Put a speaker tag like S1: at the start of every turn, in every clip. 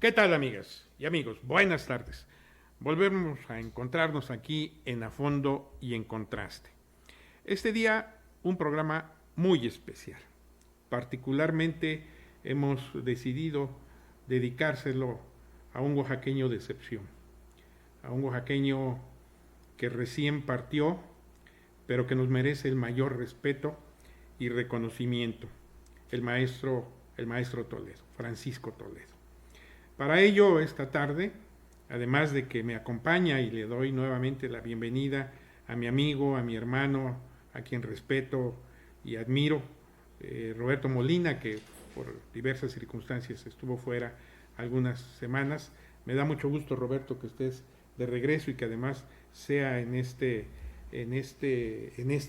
S1: ¿Qué tal, amigas y amigos? Buenas tardes. Volvemos a encontrarnos aquí en A Fondo y en Contraste. Este día un programa muy especial. Particularmente hemos decidido dedicárselo a un oaxaqueño de excepción, a un oaxaqueño que recién partió, pero que nos merece el mayor respeto y reconocimiento, el maestro Toledo, Francisco Toledo. Para ello, esta tarde, además de que me acompaña y le doy nuevamente la bienvenida a mi amigo, a mi hermano, a quien respeto y admiro, Roberto Molina, que por diversas circunstancias estuvo fuera algunas semanas. Me da mucho gusto, Roberto, que estés de regreso y que además sea en este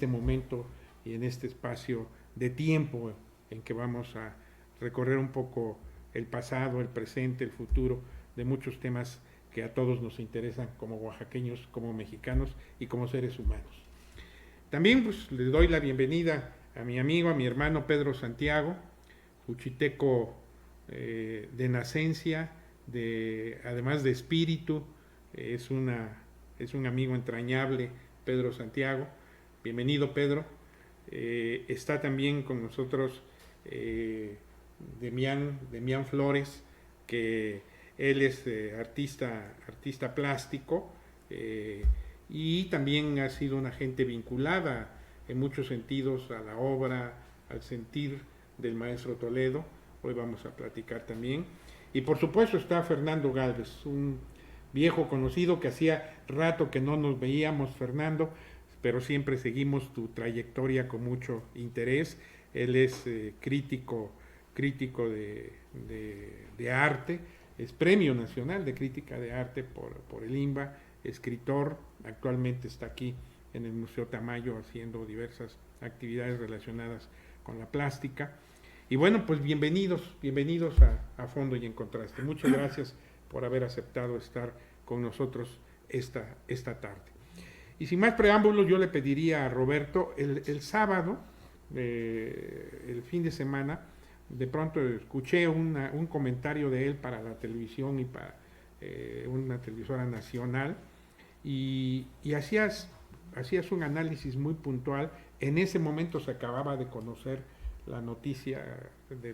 S1: momento y en este espacio de tiempo en que vamos a recorrer un poco el pasado, el presente, el futuro de muchos temas que a todos nos interesan como oaxaqueños, como mexicanos y como seres humanos. También pues le doy la bienvenida a mi amigo, a mi hermano Pedro Santiago, juchiteco de nacencia, además de espíritu, es un amigo entrañable, Pedro Santiago. Bienvenido, Pedro. Está también con nosotros Demián Flores, que él es artista plástico y también ha sido una gente vinculada en muchos sentidos a la obra, al sentir del maestro Toledo. Hoy vamos a platicar también. Y por supuesto está Fernando Gálvez, un viejo conocido que hacía rato que no nos veíamos, Fernando, pero siempre seguimos tu trayectoria con mucho interés. Él es crítico de arte, es Premio Nacional de Crítica de Arte por el INBA, escritor, actualmente está aquí en el Museo Tamayo haciendo diversas actividades relacionadas con la plástica. Y bueno, pues bienvenidos a Fondo y en Contraste. Muchas gracias por haber aceptado estar con nosotros esta tarde. Y sin más preámbulos, yo le pediría a Roberto, el sábado, el fin de semana, de pronto escuché un comentario de él para la televisión y para una televisora nacional, y hacías un análisis muy puntual. En ese momento se acababa de conocer la noticia de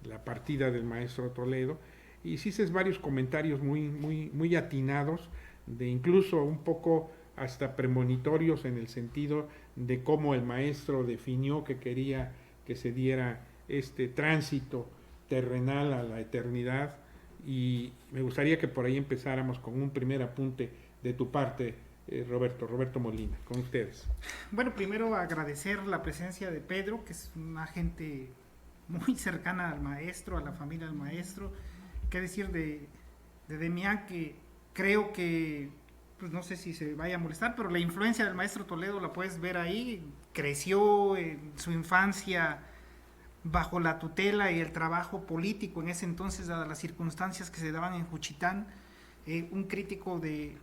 S1: la partida del maestro Toledo, y hiciste varios comentarios muy atinados, de incluso un poco hasta premonitorios en el sentido de cómo el maestro definió que quería que se diera este tránsito terrenal a la eternidad, y me gustaría que por ahí empezáramos con un primer apunte de tu parte, Roberto Molina, con ustedes.
S2: Bueno, primero agradecer la presencia de Pedro, que es una gente muy cercana al maestro, a la familia del maestro. Qué decir de Demián, que creo que, pues no sé si se vaya a molestar, pero la influencia del maestro Toledo la puedes ver ahí. Creció en su infancia bajo la tutela y el trabajo político en ese entonces, dadas las circunstancias que se daban en Juchitán. Un crítico de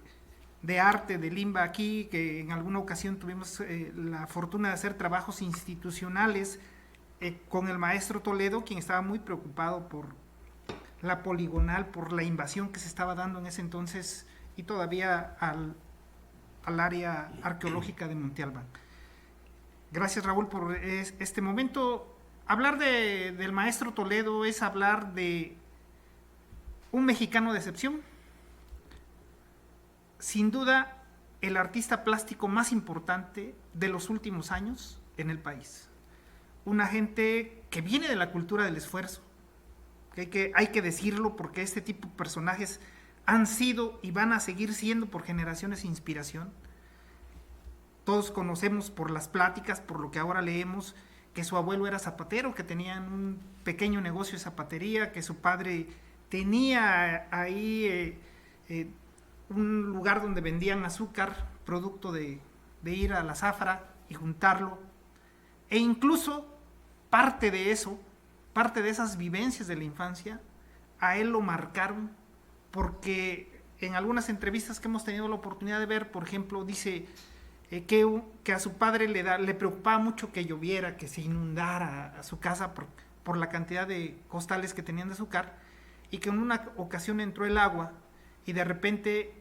S2: arte de Limba aquí, que en alguna ocasión tuvimos la fortuna de hacer trabajos institucionales con el maestro Toledo, quien estaba muy preocupado por la poligonal, por la invasión que se estaba dando en ese entonces y todavía al área arqueológica de Monte Albán. Gracias, Raúl, por este momento. Hablar del maestro Toledo es hablar de un mexicano de excepción, sin duda el artista plástico más importante de los últimos años en el país. Una gente que viene de la cultura del esfuerzo, que hay que decirlo, porque este tipo de personajes han sido y van a seguir siendo por generaciones inspiración. Todos conocemos por las pláticas, por lo que ahora leemos, que su abuelo era zapatero, que tenían un pequeño negocio de zapatería, que su padre tenía ahí un lugar donde vendían azúcar, producto de ir a la zafra y juntarlo. E incluso parte de esas vivencias de la infancia, a él lo marcaron, porque en algunas entrevistas que hemos tenido la oportunidad de ver, por ejemplo, dice que a su padre le preocupaba mucho que lloviera, que se inundara a su casa por la cantidad de costales que tenían de azúcar, y que en una ocasión entró el agua y de repente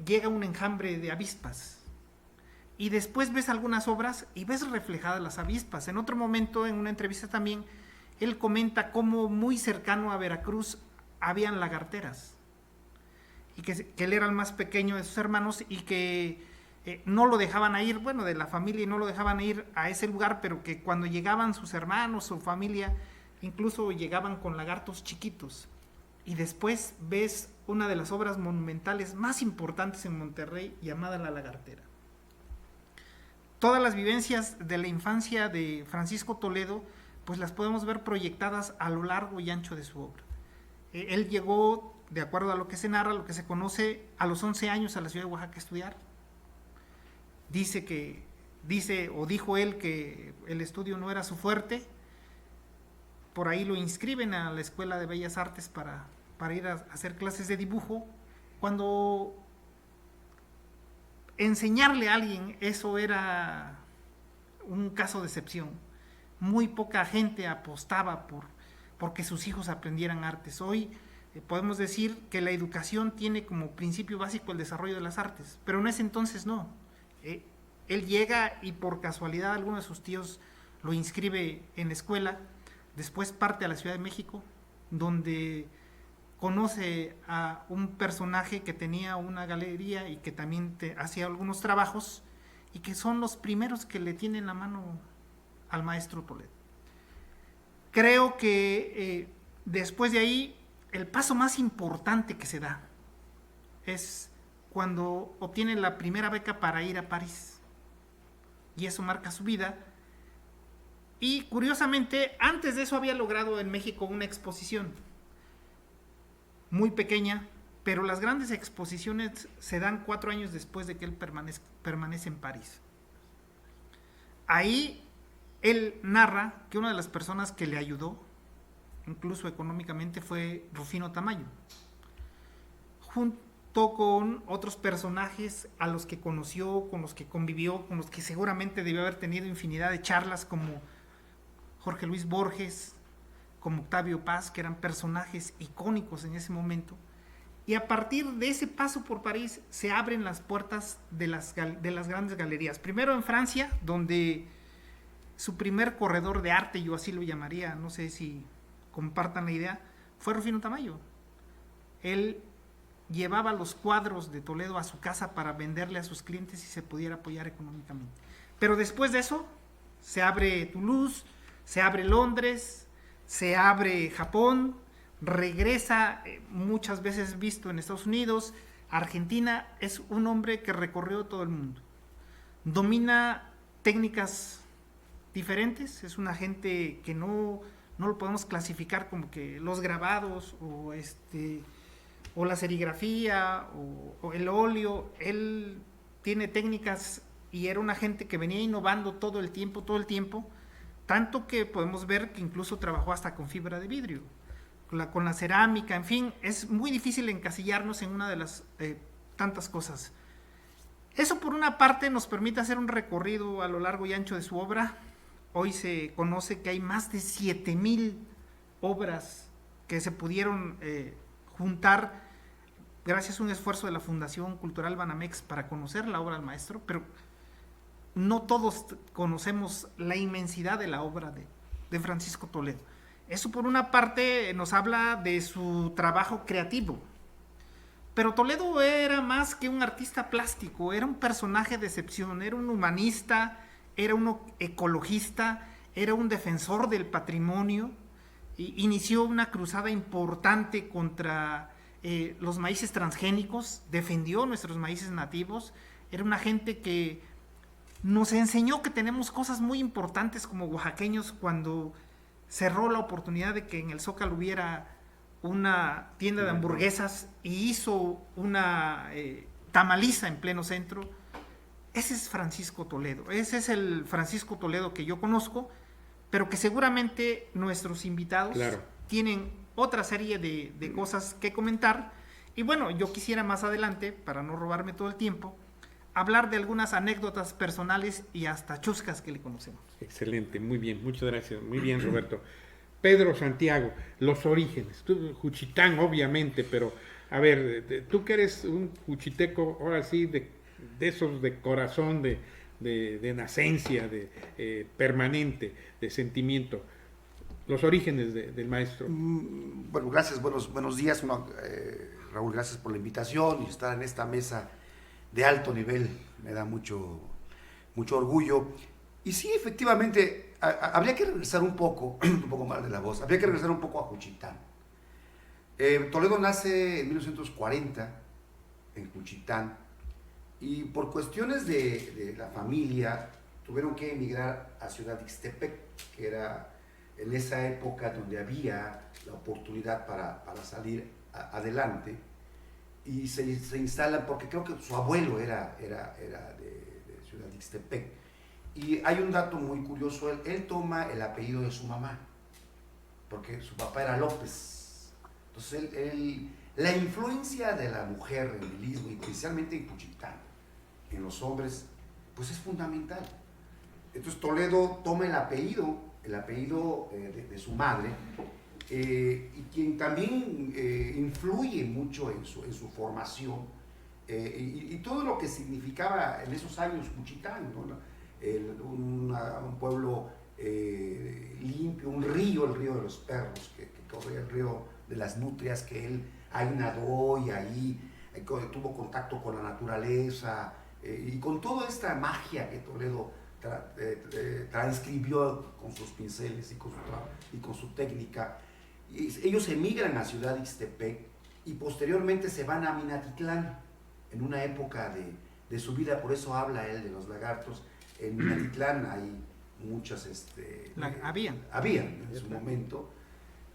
S2: llega un enjambre de avispas. Y después ves algunas obras y ves reflejadas las avispas. En otro momento, en una entrevista también, él comenta cómo muy cercano a Veracruz habían lagarteras. Y que él era el más pequeño de sus hermanos y que no lo dejaban ir, bueno, de la familia, y no lo dejaban ir a ese lugar, pero que cuando llegaban sus hermanos, su familia, incluso llegaban con lagartos chiquitos. Y después ves una de las obras monumentales más importantes en Monterrey, llamada La Lagartera. Todas las vivencias de la infancia de Francisco Toledo, pues las podemos ver proyectadas a lo largo y ancho de su obra. Él llegó, de acuerdo a lo que se narra, lo que se conoce, a los 11 años a la ciudad de Oaxaca a estudiar. Dijo él que el estudio no era su fuerte. Por ahí lo inscriben a la Escuela de Bellas Artes para ir a hacer clases de dibujo. Cuando enseñarle a alguien eso era un caso de excepción. Muy poca gente apostaba porque sus hijos aprendieran artes. Hoy podemos decir que la educación tiene como principio básico el desarrollo de las artes, pero en ese entonces no. Él llega y por casualidad alguno de sus tíos lo inscribe en la escuela. Después parte a la Ciudad de México, donde conoce a un personaje que tenía una galería y que también hacía algunos trabajos, y que son los primeros que le tienen la mano al maestro Toledo. Creo que después de ahí, el paso más importante que se da es cuando obtiene la primera beca para ir a París, y eso marca su vida. Y curiosamente, antes de eso había logrado en México una exposición muy pequeña, pero las grandes exposiciones se dan 4 años después de que él permanece en París. Ahí él narra que una de las personas que le ayudó, incluso económicamente, fue Rufino Tamayo, junto con otros personajes a los que conoció, con los que convivió, con los que seguramente debió haber tenido infinidad de charlas, como Jorge Luis Borges, como Octavio Paz, que eran personajes icónicos en ese momento. Y a partir de ese paso por París se abren las puertas de las grandes galerías. Primero en Francia, donde su primer corredor de arte, yo así lo llamaría, no sé si compartan la idea, fue Rufino Tamayo. Él llevaba los cuadros de Toledo a su casa para venderle a sus clientes y se pudiera apoyar económicamente. Pero después de eso se abre Toulouse, se abre Londres, se abre Japón, regresa, muchas veces visto en Estados Unidos, Argentina. Es un hombre que recorrió todo el mundo. Domina técnicas diferentes, es una gente que no lo podemos clasificar como que los grabados o la serigrafía o el óleo. Él tiene técnicas y era una gente que venía innovando todo el tiempo, tanto que podemos ver que incluso trabajó hasta con fibra de vidrio, con la cerámica. En fin, es muy difícil encasillarnos en una de las tantas cosas. Eso por una parte nos permite hacer un recorrido a lo largo y ancho de su obra. Hoy se conoce que hay más de 7,000 obras que se pudieron juntar gracias a un esfuerzo de la Fundación Cultural Banamex para conocer la obra del maestro, pero no todos conocemos la inmensidad de la obra de Francisco Toledo. Eso por una parte nos habla de su trabajo creativo, pero Toledo era más que un artista plástico, era un personaje de excepción, era un humanista, era un ecologista, era un defensor del patrimonio. Inició una cruzada importante contra los maíces transgénicos, defendió nuestros maíces nativos. Era una gente que nos enseñó que tenemos cosas muy importantes como oaxaqueños, cuando cerró la oportunidad de que en el Zócalo hubiera una tienda de hamburguesas y hizo una tamaliza en pleno centro. Ese es Francisco Toledo, ese es el Francisco Toledo que yo conozco, pero que seguramente nuestros invitados tienen otra serie de cosas que comentar. Y bueno, yo quisiera más adelante, para no robarme todo el tiempo, hablar de algunas anécdotas personales y hasta chuscas que le conocemos.
S1: Excelente, muy bien, muchas gracias. Muy bien, Roberto. Pedro Santiago, los orígenes. Juchitán, obviamente, pero a ver, tú que eres un juchiteco, ahora sí, de esos de corazón, de nacencia, de permanente, de sentimiento. Los orígenes del maestro.
S3: Bueno, gracias, buenos días, Raúl, gracias por la invitación y estar en esta mesa de alto nivel, me da mucho orgullo. Y sí, efectivamente, habría que regresar un poco mal de la voz, habría que regresar un poco a Juchitán. Toledo nace en 1940 en Juchitán y por cuestiones de la familia tuvieron que emigrar a Ciudad Ixtepec, que era en esa época donde había la oportunidad para salir adelante, y se instalan, porque creo que su abuelo era de Ciudad Ixtepec. Y hay un dato muy curioso, él toma el apellido de su mamá, porque su papá era López. Entonces la influencia de la mujer en el istmo, y especialmente en Juchitán, en los hombres, pues es fundamental. Entonces Toledo toma el apellido de su madre, y quien también influye mucho en su formación, y todo lo que significaba en esos años Juchitán, ¿no? Un pueblo limpio, un río, el río de los perros, que corría, el río de las nutrias, que él ahí nadó y ahí tuvo contacto con la naturaleza, y con toda esta magia que Toledo transcribió con sus pinceles y con su técnica. Y ellos emigran a Ciudad Ixtepec y posteriormente se van a Minatitlán en una época de su vida, por eso habla él de los lagartos. En Minatitlán hay muchas... habían en su momento.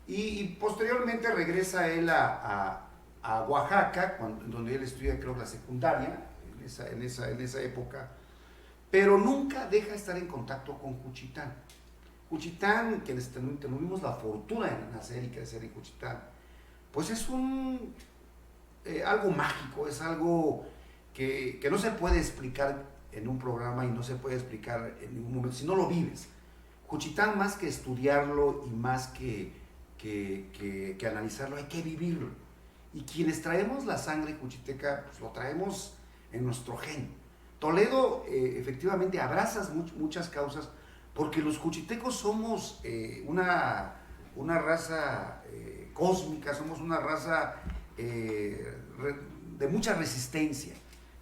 S3: Y posteriormente regresa él a Oaxaca, donde él estudia, creo, la secundaria, en esa época, pero nunca deja de estar en contacto con Juchitán. Juchitán, que tuvimos la fortuna de nacer y crecer en Juchitán, pues es algo mágico, es algo que no se puede explicar en un programa y no se puede explicar en ningún momento si no lo vives. Juchitán, más que estudiarlo y más que analizarlo, hay que vivirlo. Y quienes traemos la sangre juchiteca, pues lo traemos en nuestro gen. Toledo efectivamente abrazas muchas causas, porque los juchitecos somos una raza cósmica, somos una raza de mucha resistencia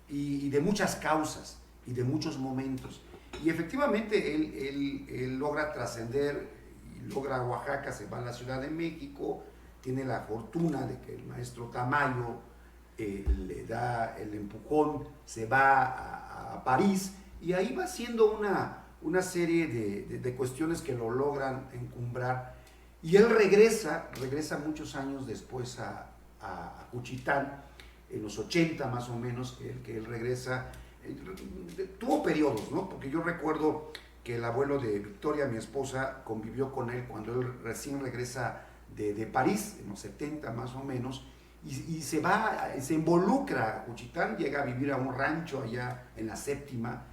S3: y de muchas causas y de muchos momentos. Y efectivamente él logra trascender y logra Oaxaca, se va a la Ciudad de México, tiene la fortuna de que el maestro Tamayo le da el empujón, se va a París y ahí va haciendo una serie de cuestiones que lo logran encumbrar, y él regresa muchos años después a Juchitán, en los 80 más o menos, que él regresa. Tuvo periodos, ¿no? Porque yo recuerdo que el abuelo de Victoria, mi esposa, convivió con él cuando él recién regresa de París, en los 70 más o menos, y se involucra a Juchitán, llega a vivir a un rancho allá en la Séptima,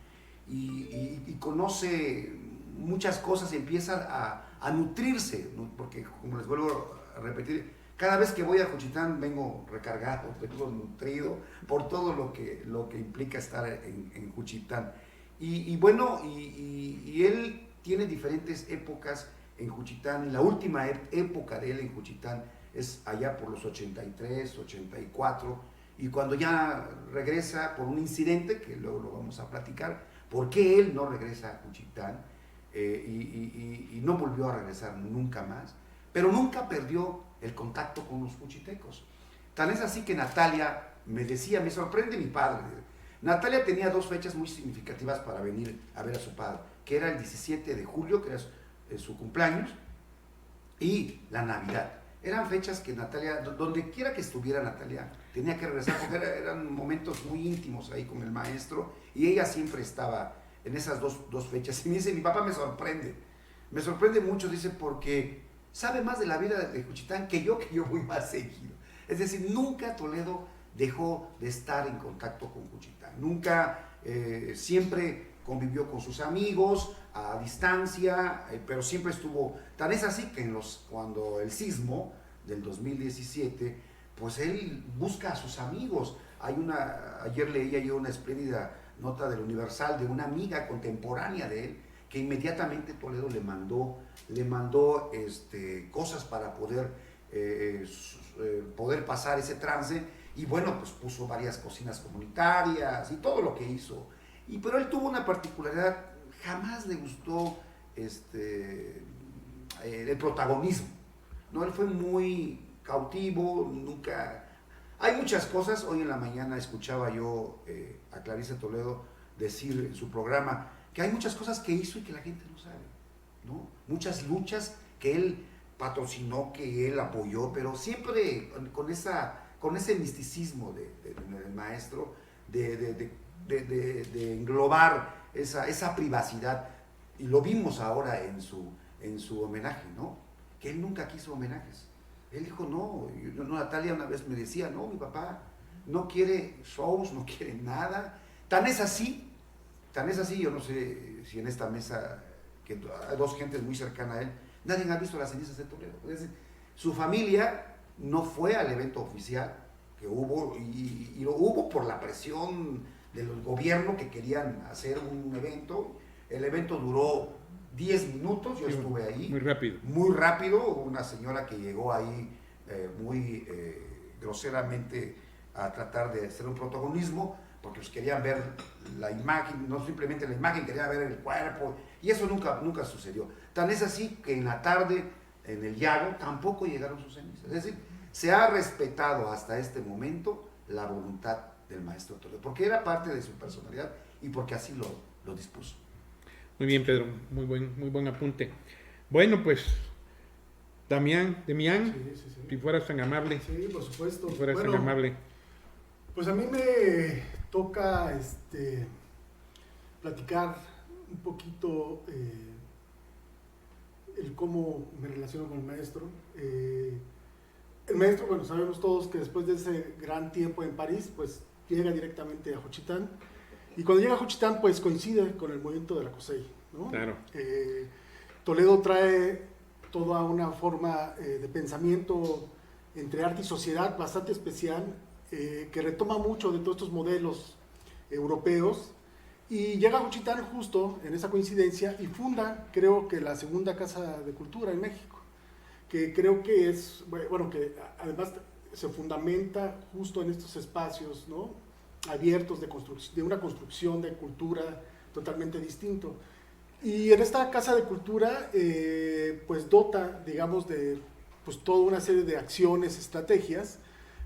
S3: y conoce muchas cosas, empieza a nutrirse, ¿no? Porque, como les vuelvo a repetir, cada vez que voy a Juchitán vengo recargado, vengo nutrido por todo lo que implica estar en Juchitán. Y bueno, y él tiene diferentes épocas en Juchitán, y la última época de él en Juchitán es allá por los 83, 84, y cuando ya regresa por un incidente, que luego lo vamos a platicar, por qué él no regresa a Juchitán, y no volvió a regresar nunca más, pero nunca perdió el contacto con los juchitecos. Tal es así que Natalia me decía, me sorprende mi padre, Natalia tenía dos fechas muy significativas para venir a ver a su padre, que era el 17 de julio, que era su cumpleaños, y la Navidad. Eran fechas que Natalia, donde quiera que estuviera Natalia, tenía que regresar, porque eran momentos muy íntimos ahí con el maestro, y ella siempre estaba en esas dos fechas. Y me dice, mi papá me sorprende mucho, dice, porque sabe más de la vida de Juchitán que yo voy más seguido. Es decir, nunca Toledo dejó de estar en contacto con Juchitán, nunca, siempre convivió con sus amigos a distancia, pero siempre estuvo, tan es así que cuando el sismo del 2017, pues él busca a sus amigos. Ayer leía yo una espléndida nota del Universal de una amiga contemporánea de él, que inmediatamente Toledo le mandó cosas para poder pasar ese trance, y bueno, pues puso varias cocinas comunitarias y todo lo que hizo. Pero él tuvo una particularidad, jamás le gustó el protagonismo, ¿no? Él fue muy cautivo, nunca... Hay muchas cosas. Hoy en la mañana escuchaba yo a Clarice Toledo decir en su programa que hay muchas cosas que hizo y que la gente no sabe, ¿no? Muchas luchas que él patrocinó, que él apoyó, pero siempre con ese misticismo del maestro, de englobar esa privacidad. Y lo vimos ahora en su homenaje, ¿no? Que él nunca quiso homenajes. Él dijo, no, Natalia una vez me decía, no, mi papá no quiere shows, no quiere nada. Tan es así, yo no sé si en esta mesa, que hay dos gentes muy cercanas a él, nadie ha visto las cenizas de Toledo. Es decir, su familia no fue al evento oficial que hubo, y lo hubo por la presión del gobierno que querían hacer un evento. El evento duró 10 minutos, yo estuve ahí. Muy rápido, una señora que llegó ahí muy groseramente a tratar de hacer un protagonismo, porque pues querían ver la imagen, no simplemente la imagen, querían ver el cuerpo, y eso nunca sucedió. Tan es así que en la tarde, en el Yago, tampoco llegaron sus cenizas. Es decir, se ha respetado hasta este momento la voluntad del maestro Toledo, porque era parte de su personalidad y porque así lo dispuso.
S1: Muy bien, Pedro, muy buen apunte. Bueno, pues, Demián,
S4: sí.
S1: si fueras tan amable.
S4: Sí, por supuesto.
S1: Si fueras tan amable.
S4: Pues a mí me toca platicar un poquito el cómo me relaciono con el maestro. El maestro, bueno, sabemos todos que después de ese gran tiempo en París, pues llega directamente a Juchitán. Y cuando llega a Juchitán, pues coincide con el movimiento de la COSEI, ¿no?
S1: Claro.
S4: Toledo trae toda una forma de pensamiento entre arte y sociedad bastante especial, que retoma mucho de todos estos modelos europeos, y llega a Juchitán justo en esa coincidencia y funda, creo que la segunda Casa de Cultura en México, que creo que es, bueno, que además se fundamenta justo en estos espacios, ¿no?, abiertos de una construcción de cultura totalmente distinto. Y en esta Casa de Cultura, pues dota, digamos, de pues toda una serie de acciones, estrategias,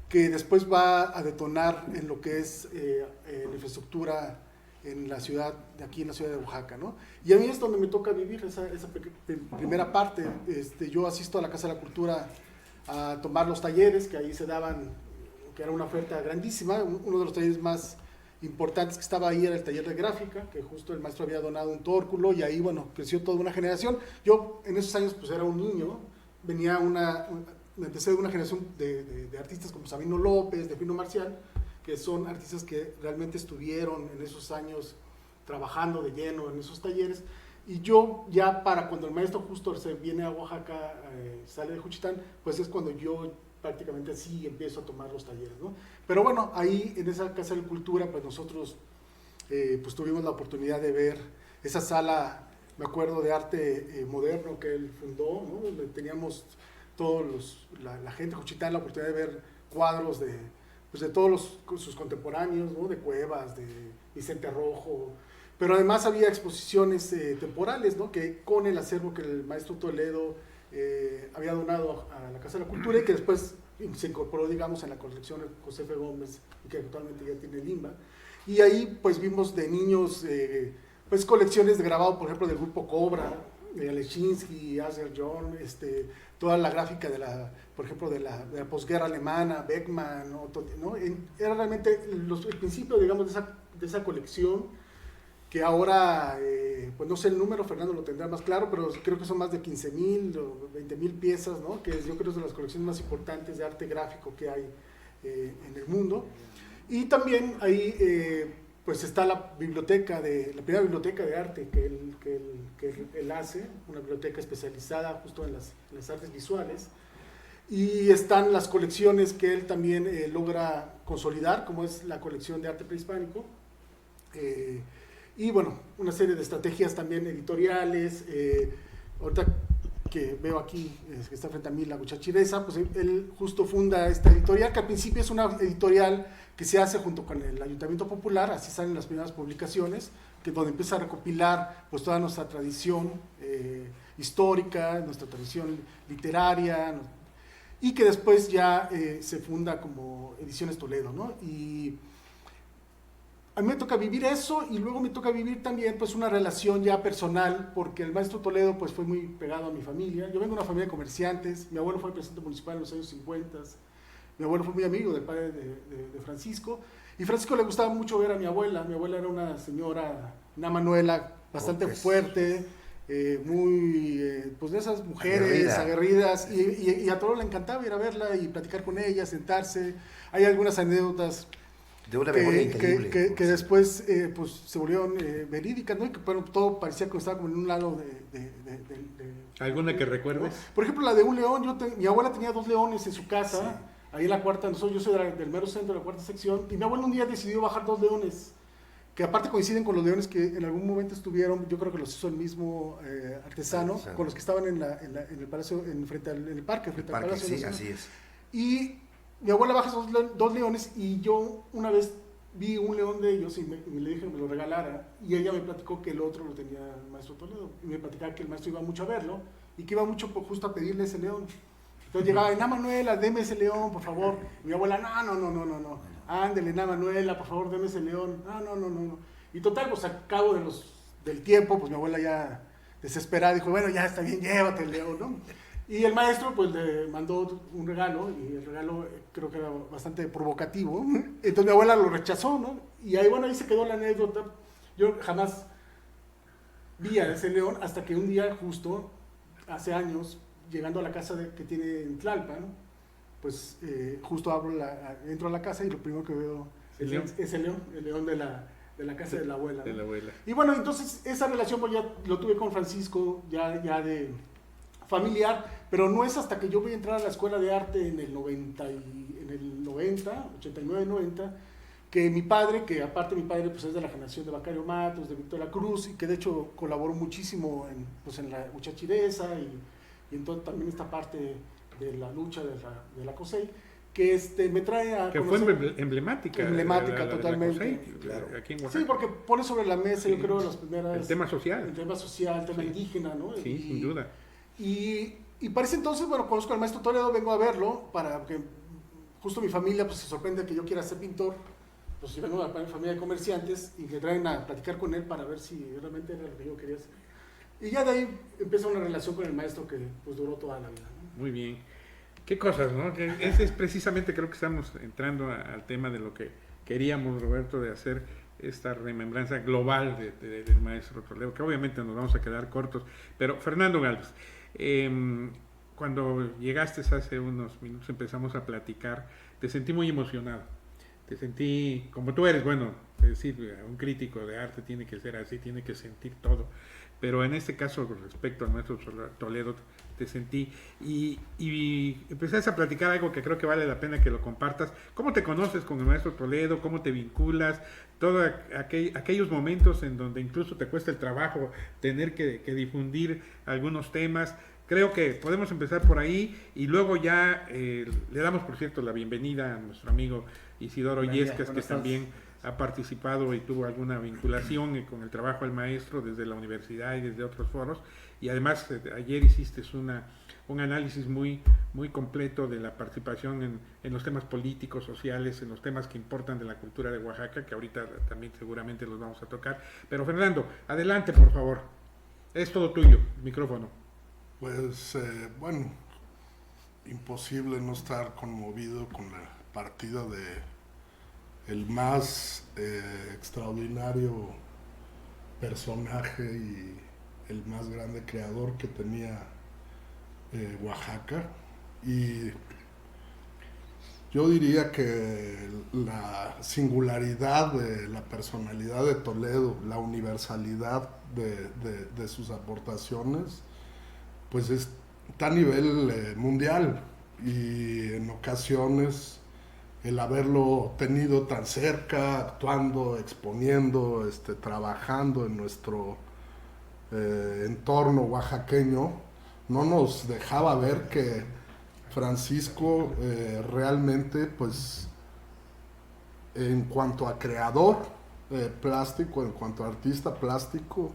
S4: que después va a detonar en lo que es la infraestructura en la ciudad, aquí en la ciudad de Oaxaca, ¿no? Y a mí es donde me toca vivir esa primera parte. Yo asisto a la Casa de la Cultura a tomar los talleres que ahí se daban, que era una oferta grandísima. Uno de los talleres más importantes que estaba ahí era el taller de gráfica, que justo el maestro había donado un tórculo, y ahí, bueno, creció toda una generación. Yo en esos años pues era un niño, me empecé de una generación de artistas como Sabino López, de Pino Marcial, que son artistas que realmente estuvieron en esos años trabajando de lleno en esos talleres. Y yo ya para cuando el maestro justo se viene a Oaxaca, sale de Juchitán, pues es cuando yo prácticamente así empiezo a tomar los talleres, ¿no? Pero bueno, ahí en esa Casa de Cultura, pues nosotros pues tuvimos la oportunidad de ver esa sala, me acuerdo, de arte moderno que él fundó, ¿no? Donde teníamos todos la gente de Juchitán la oportunidad de ver cuadros de todos sus contemporáneos, ¿no? De Cuevas, de Vicente Rojo, pero además había exposiciones temporales, ¿no? Que con el acervo que el maestro Toledo había donado a la Casa de la Cultura y que después se incorporó, digamos, en la colección de José F. Gómez, y que actualmente ya tiene el INBA. Y ahí pues vimos de niños pues colecciones de grabado, por ejemplo, del grupo Cobra, de Alechinsky, Asger John, toda la gráfica por ejemplo, de la posguerra alemana, Beckman, ¿no? Era realmente el principio, digamos, de esa colección, que ahora, pues no sé el número, Fernando lo tendrá más claro, pero creo que son más de 15,000 o 20,000 piezas, ¿no? Que yo creo que es de las colecciones más importantes de arte gráfico que hay en el mundo. Y también ahí pues está la primera biblioteca de arte que él hace, una biblioteca especializada justo en las artes visuales. Y están las colecciones que él también logra consolidar, como es la colección de arte prehispánico. Y bueno, una serie de estrategias también editoriales. Ahorita que veo aquí, que está frente a mí, La Guachachiresa, pues él justo funda esta editorial, que al principio es una editorial que se hace junto con el Ayuntamiento Popular, así salen las primeras publicaciones, que donde empieza a recopilar pues toda nuestra tradición histórica, nuestra tradición literaria, y que después ya se funda como Ediciones Toledo, ¿no? Y a mí me toca vivir eso, y luego me toca vivir también pues una relación ya personal, porque el maestro Toledo pues fue muy pegado a mi familia. Yo vengo de una familia de comerciantes, mi abuelo fue presidente municipal en los años 50, mi abuelo fue muy amigo del padre de Francisco, y Francisco le gustaba mucho ver a mi abuela era una señora, una Manuela, bastante fuerte, muy, pues de esas mujeres aguerridas, y a todos le encantaba ir a verla y platicar con ella, sentarse. Hay algunas anécdotas
S3: de una memoria increíble.
S4: Que después pues, se volvieron verídicas, ¿no? Y que bueno, todo parecía que estaba como en un lado de
S1: ¿Alguna que recuerdes?
S4: Por ejemplo, la de un león. Mi abuela tenía 2 leones en su casa, sí, ahí en la cuarta. Yo soy del mero centro de la cuarta sección, y mi abuela un día decidió bajar 2 leones, que aparte coinciden con los leones que en algún momento estuvieron, yo creo que los hizo el mismo artesano, con los que estaban en el palacio, en el parque, frente al palacio.
S3: Sí, así es.
S4: Y mi abuela baja esos 2 leones, y yo una vez vi un león de ellos y le dije que me lo regalara, y ella me platicó que el otro lo tenía el maestro Toledo, y me platicaba que el maestro iba mucho a verlo y que iba mucho justo a pedirle ese león. Entonces llegaba, Ná Manuela, deme ese león, por favor. Y mi abuela, no, ándele, Ná Manuela, por favor, deme ese león. No. Y total, pues a cabo del tiempo, pues mi abuela ya desesperada dijo, bueno, ya está bien, llévate el león, ¿no? Y el maestro pues le mandó un regalo, y el regalo creo que era bastante provocativo. Entonces mi abuela lo rechazó, ¿no? Y ahí, bueno, ahí se quedó la anécdota. Yo jamás vi a ese león hasta que un día, justo hace años, llegando a la casa que tiene en Tlalpan, pues justo entro a la casa y lo primero que veo es el león de la casa de la abuela, ¿no?
S1: De la abuela.
S4: Y bueno, entonces esa relación pues ya lo tuve con Francisco, ya de familiar, pero no es hasta que yo voy a entrar a la escuela de arte en el 89-90, que mi padre, que aparte mi padre pues es de la generación de Bacario Matos, de Víctor La Cruz, y que de hecho colaboró muchísimo en la Guachachiresa y en todo, también esta parte de la lucha de la COSEI, que me trae a
S1: que
S4: conocer,
S1: fue emblemática
S4: totalmente,
S1: de la COSEI, claro, aquí en Oaxaca.
S4: Sí, porque pone sobre la mesa,
S1: sí,
S4: yo creo, las primeras...
S1: el tema social,
S4: el tema
S1: sí,
S4: indígena, ¿no?
S1: Sí, sin duda.
S4: Y para ese entonces, bueno, conozco al maestro Toledo, vengo a verlo, para que justo mi familia pues, se sorprende que yo quiera ser pintor, pues yo vengo de una familia de comerciantes y me traen a platicar con él para ver si realmente era lo que yo quería hacer. Y ya de ahí empieza una relación con el maestro que pues duró toda la vida, ¿no?
S1: Muy bien. Qué cosas, ¿no? Ese es precisamente, creo que estamos entrando al tema de lo que queríamos, Roberto, de hacer esta remembranza global del maestro Toledo, que obviamente nos vamos a quedar cortos. Pero Fernando Gálvez, cuando llegaste hace unos minutos empezamos a platicar, te sentí muy emocionado, te sentí, como tú eres, bueno, es decir, un crítico de arte tiene que ser así, tiene que sentir todo, pero en este caso respecto al maestro Toledo te sentí y empezaste a platicar algo que creo que vale la pena que lo compartas. ¿Cómo te conoces con el maestro Toledo? ¿Cómo te vinculas? Todos aquellos momentos en donde incluso te cuesta el trabajo tener que difundir algunos temas. Creo que podemos empezar por ahí y luego ya le damos, por cierto, la bienvenida a nuestro amigo Isidoro Illescas, que también ha participado y tuvo alguna vinculación con el trabajo del maestro desde la universidad y desde otros foros. Y además ayer hiciste un análisis muy completo de la participación en los temas políticos, sociales, en los temas que importan de la cultura de Oaxaca, que ahorita también seguramente los vamos a tocar. Pero Fernando, adelante por favor, es todo tuyo, micrófono.
S5: Pues bueno, imposible no estar conmovido con la partida de el más extraordinario personaje y el más grande creador que tenía Oaxaca. Y Yo diría que la singularidad de la personalidad de Toledo, la universalidad de sus aportaciones, pues está a nivel mundial, y en ocasiones el haberlo tenido tan cerca, actuando, exponiendo, trabajando en nuestro entorno oaxaqueño, no nos dejaba ver que Francisco realmente, pues, en cuanto a creador plástico, en cuanto a artista plástico,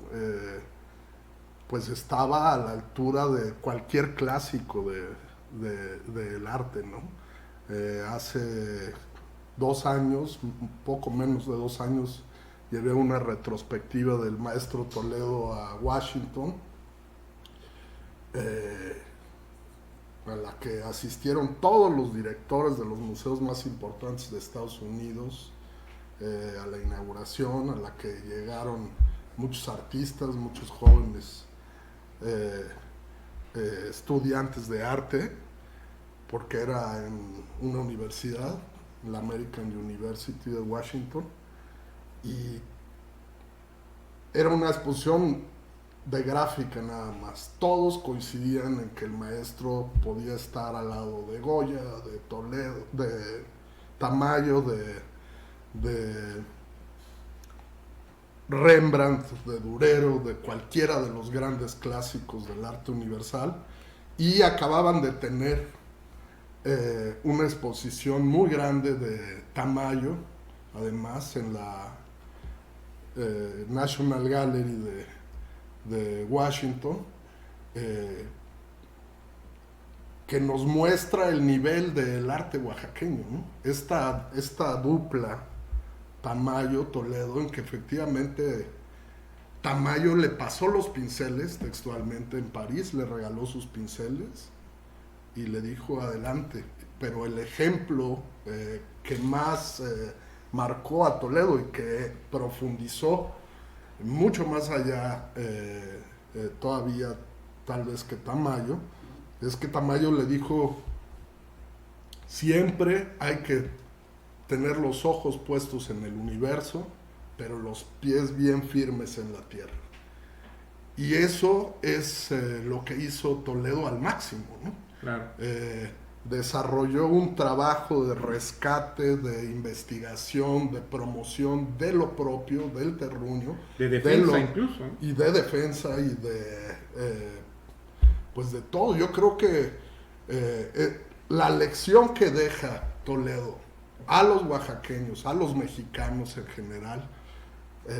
S5: pues estaba a la altura de cualquier clásico del arte, ¿no? Hace 2 años, un poco menos de 2 años, llevé una retrospectiva del maestro Toledo a Washington, a la que asistieron todos los directores de los museos más importantes de Estados Unidos, a la inauguración, a la que llegaron muchos artistas, muchos jóvenes estudiantes de arte, porque era en una universidad, la American University de Washington, y era una exposición de gráfica nada más. Todos coincidían en que el maestro podía estar al lado de Goya, de Toledo, de Tamayo, de Rembrandt, de Durero, de cualquiera de los grandes clásicos del arte universal, y acababan de tener una exposición muy grande de Tamayo, además en la National Gallery de Washington, que nos muestra el nivel del arte oaxaqueño, ¿no? Esta dupla Tamayo-Toledo, en que efectivamente Tamayo le pasó los pinceles textualmente en París, le regaló sus pinceles y le dijo adelante, pero el ejemplo que más marcó a Toledo y que profundizó mucho más allá todavía tal vez que Tamayo, es que Tamayo le dijo: siempre hay que tener los ojos puestos en el universo, pero los pies bien firmes en la tierra. Y eso es lo que hizo Toledo al máximo, ¿no?
S1: Claro.
S5: Desarrolló un trabajo de rescate, de investigación, de promoción de lo propio, del terruño.
S1: De defensa incluso, ¿no?
S5: Y de defensa y pues de todo. Yo creo que la lección que deja Toledo a los oaxaqueños, a los mexicanos en general,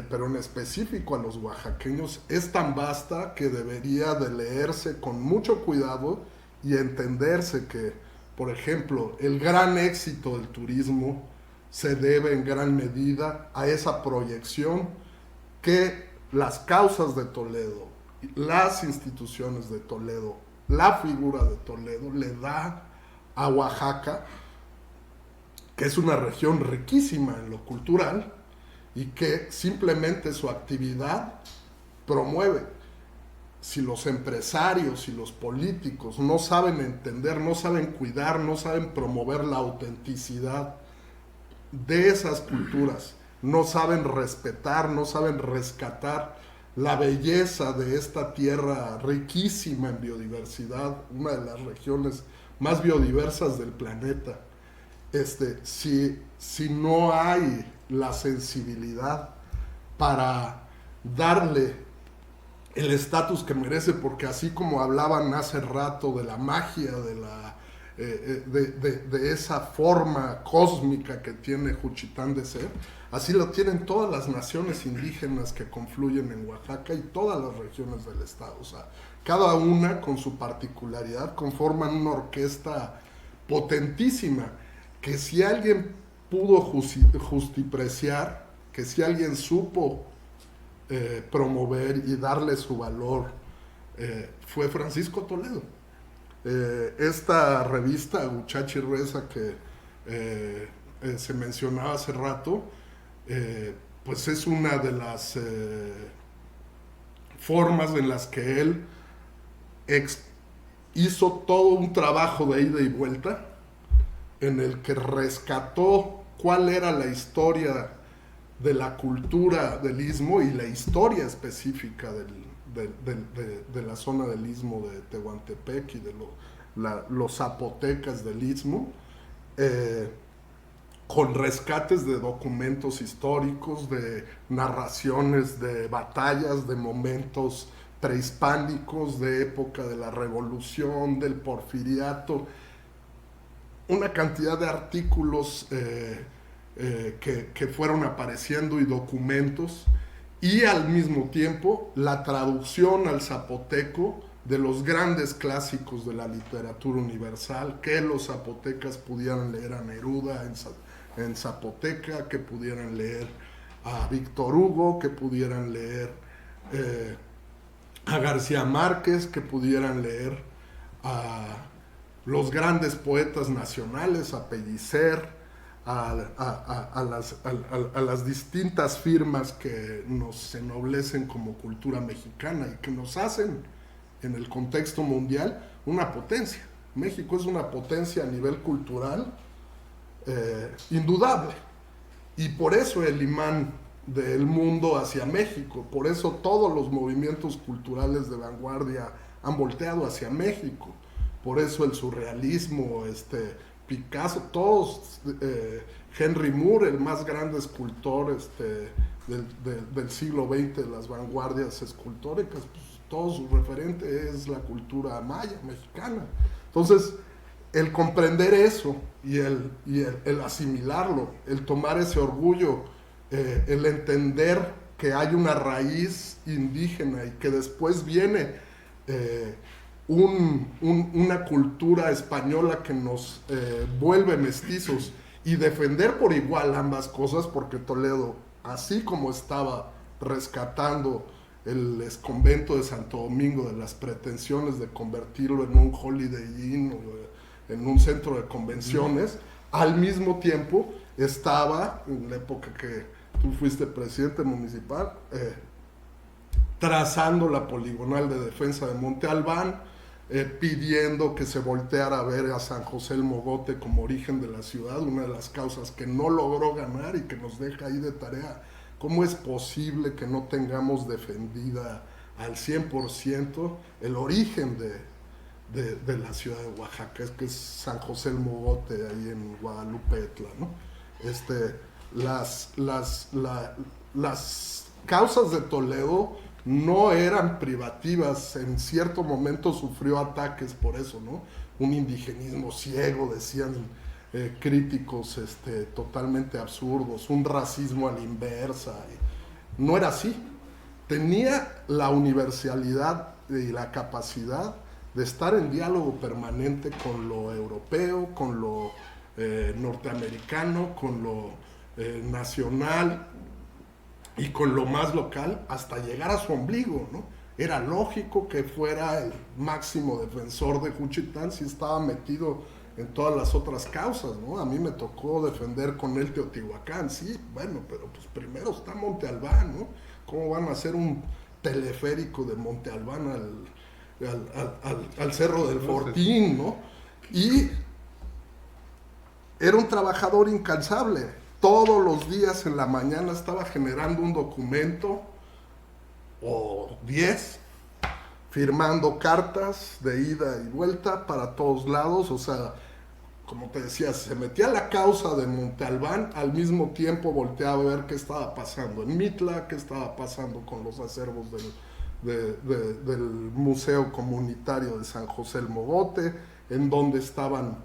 S5: pero en específico a los oaxaqueños, es tan vasta que debería de leerse con mucho cuidado y entenderse que, por ejemplo, el gran éxito del turismo se debe en gran medida a esa proyección que las causas de Toledo, las instituciones de Toledo, la figura de Toledo le da a Oaxaca, que es una región riquísima en lo cultural y que simplemente su actividad promueve. Si los empresarios y los políticos no saben entender, no saben cuidar, no saben promover la autenticidad de esas culturas, no saben respetar, no saben rescatar la belleza de esta tierra riquísima en biodiversidad, una de las regiones más biodiversas del planeta, si no hay la sensibilidad para darle el estatus que merece, porque así como hablaban hace rato de la magia, de esa forma cósmica que tiene Juchitán de ser, así lo tienen todas las naciones indígenas que confluyen en Oaxaca y todas las regiones del estado. O sea, cada una con su particularidad conforman una orquesta potentísima, que si alguien pudo justipreciar, que si alguien supo promover y darle su valor, fue Francisco Toledo. Esta revista Uchachi Reza que se mencionaba hace rato, pues es una de las formas en las que él hizo todo un trabajo de ida y vuelta en el que rescató cuál era la historia de la cultura del Istmo y la historia específica de la zona del Istmo de Tehuantepec y de los zapotecas del Istmo, con rescates de documentos históricos, de narraciones de batallas, de momentos prehispánicos, de época de la Revolución, del Porfiriato, una cantidad de artículos que fueron apareciendo y documentos, y al mismo tiempo la traducción al zapoteco de los grandes clásicos de la literatura universal, que los zapotecas pudieran leer a Neruda en zapoteca, que pudieran leer a Víctor Hugo, que pudieran leer a García Márquez, que pudieran leer a los grandes poetas nacionales, a Pellicer, a las distintas firmas que nos ennoblecen como cultura mexicana y que nos hacen en el contexto mundial una potencia. México es una potencia a nivel cultural indudable, y por eso el imán del mundo hacia México, por eso todos los movimientos culturales de vanguardia han volteado hacia México, por eso el surrealismo, Picasso, todos, Henry Moore, el más grande escultor del siglo XX, de las vanguardias escultóricas, pues, todo su referente es la cultura maya, mexicana. Entonces, el comprender eso y el asimilarlo, el tomar ese orgullo, el entender que hay una raíz indígena y que después viene una cultura española que nos vuelve mestizos, y defender por igual ambas cosas, porque Toledo, así como estaba rescatando el exconvento de Santo Domingo de las pretensiones de convertirlo en un Holiday Inn o en un centro de convenciones, al mismo tiempo estaba, en la época que tú fuiste presidente municipal, trazando la poligonal de defensa de Monte Albán, pidiendo que se volteara a ver a San José el Mogote como origen de la ciudad, una de las causas que no logró ganar y que nos deja ahí de tarea. ¿Cómo es posible que no tengamos defendida al 100% el origen de la ciudad de Oaxaca, que es San José el Mogote, ahí en Guadalupetla, ¿no? Las causas de Toledo no eran privativas, en cierto momento sufrió ataques por eso, ¿no? Un indigenismo ciego, decían críticos totalmente absurdos, un racismo a la inversa. No era así. Tenía la universalidad y la capacidad de estar en diálogo permanente con lo europeo, con lo norteamericano, con lo nacional y con lo más local, hasta llegar a su ombligo, ¿no? Era lógico que fuera el máximo defensor de Juchitán si estaba metido en todas las otras causas, ¿no? A mí me tocó defender con él Teotihuacán, sí, bueno, pero pues primero está Monte Albán, ¿no? ¿Cómo van a hacer un teleférico de Monte Albán al Cerro del Fortín, ¿no? Y era un trabajador incansable. Todos los días en la mañana estaba generando un documento, o 10, firmando cartas de ida y vuelta para todos lados. O sea, como te decía, se metía a la causa de Monte Albán, al mismo tiempo volteaba a ver qué estaba pasando en Mitla, qué estaba pasando con los acervos del Museo Comunitario de San José el Mogote, en donde estaban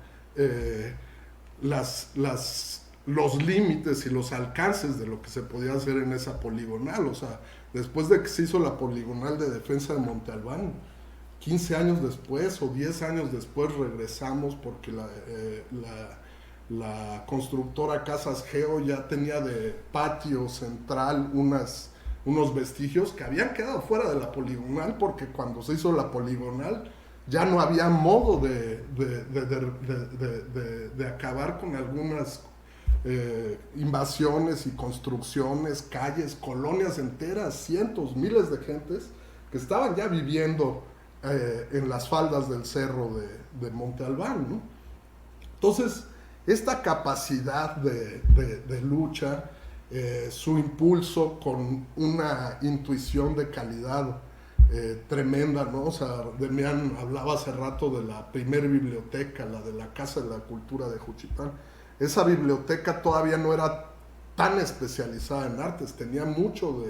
S5: los límites y los alcances de lo que se podía hacer en esa poligonal. O sea, después de que se hizo la poligonal de defensa de Monte Albán, 15 años después o 10 años después regresamos porque la constructora Casas Geo ya tenía de patio central unos vestigios que habían quedado fuera de la poligonal, porque cuando se hizo la poligonal ya no había modo de acabar con algunas invasiones y construcciones, calles, colonias enteras, cientos, miles de gentes que estaban ya viviendo en las faldas del cerro de Monte Albán, ¿no? Entonces, esta capacidad de lucha, su impulso con una intuición de calidad tremenda, ¿no? O sea, Demián hablaba hace rato de la primer biblioteca, la de la Casa de la Cultura de Juchitán. Esa biblioteca todavía no era tan especializada en artes, tenía mucho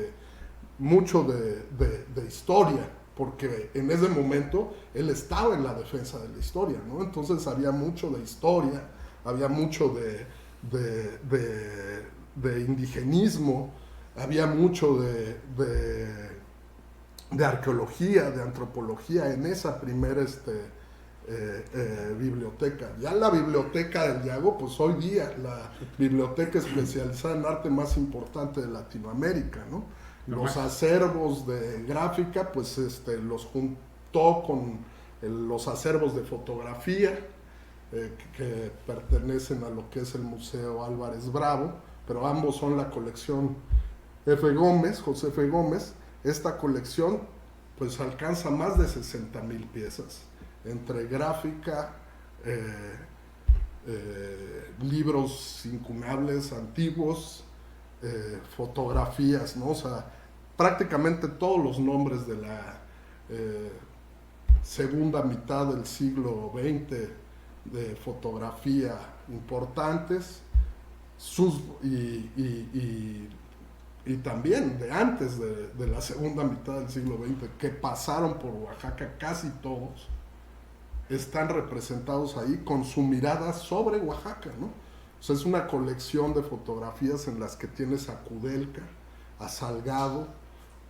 S5: de historia, porque en ese momento él estaba en la defensa de la historia, ¿no? Entonces había mucho de historia, había mucho de indigenismo, había mucho de arqueología, de antropología en esa primera biblioteca. Ya la biblioteca del Yago, pues hoy día la biblioteca especializada en arte más importante de Latinoamérica, ¿no? Los acervos de gráfica, pues los juntó con los acervos de fotografía, que pertenecen a lo que es el Museo Álvarez Bravo, pero ambos son la colección José F. Gómez. Esta colección pues alcanza más de 60,000 piezas, entre gráfica, libros incunables antiguos, fotografías, ¿no? O sea, prácticamente todos los nombres de la segunda mitad del siglo XX de fotografía importantes, y también de antes de la segunda mitad del siglo XX, que pasaron por Oaxaca, casi todos están representados ahí con su mirada sobre Oaxaca, ¿no? O sea, es una colección de fotografías en las que tienes a Kudelka, a Salgado,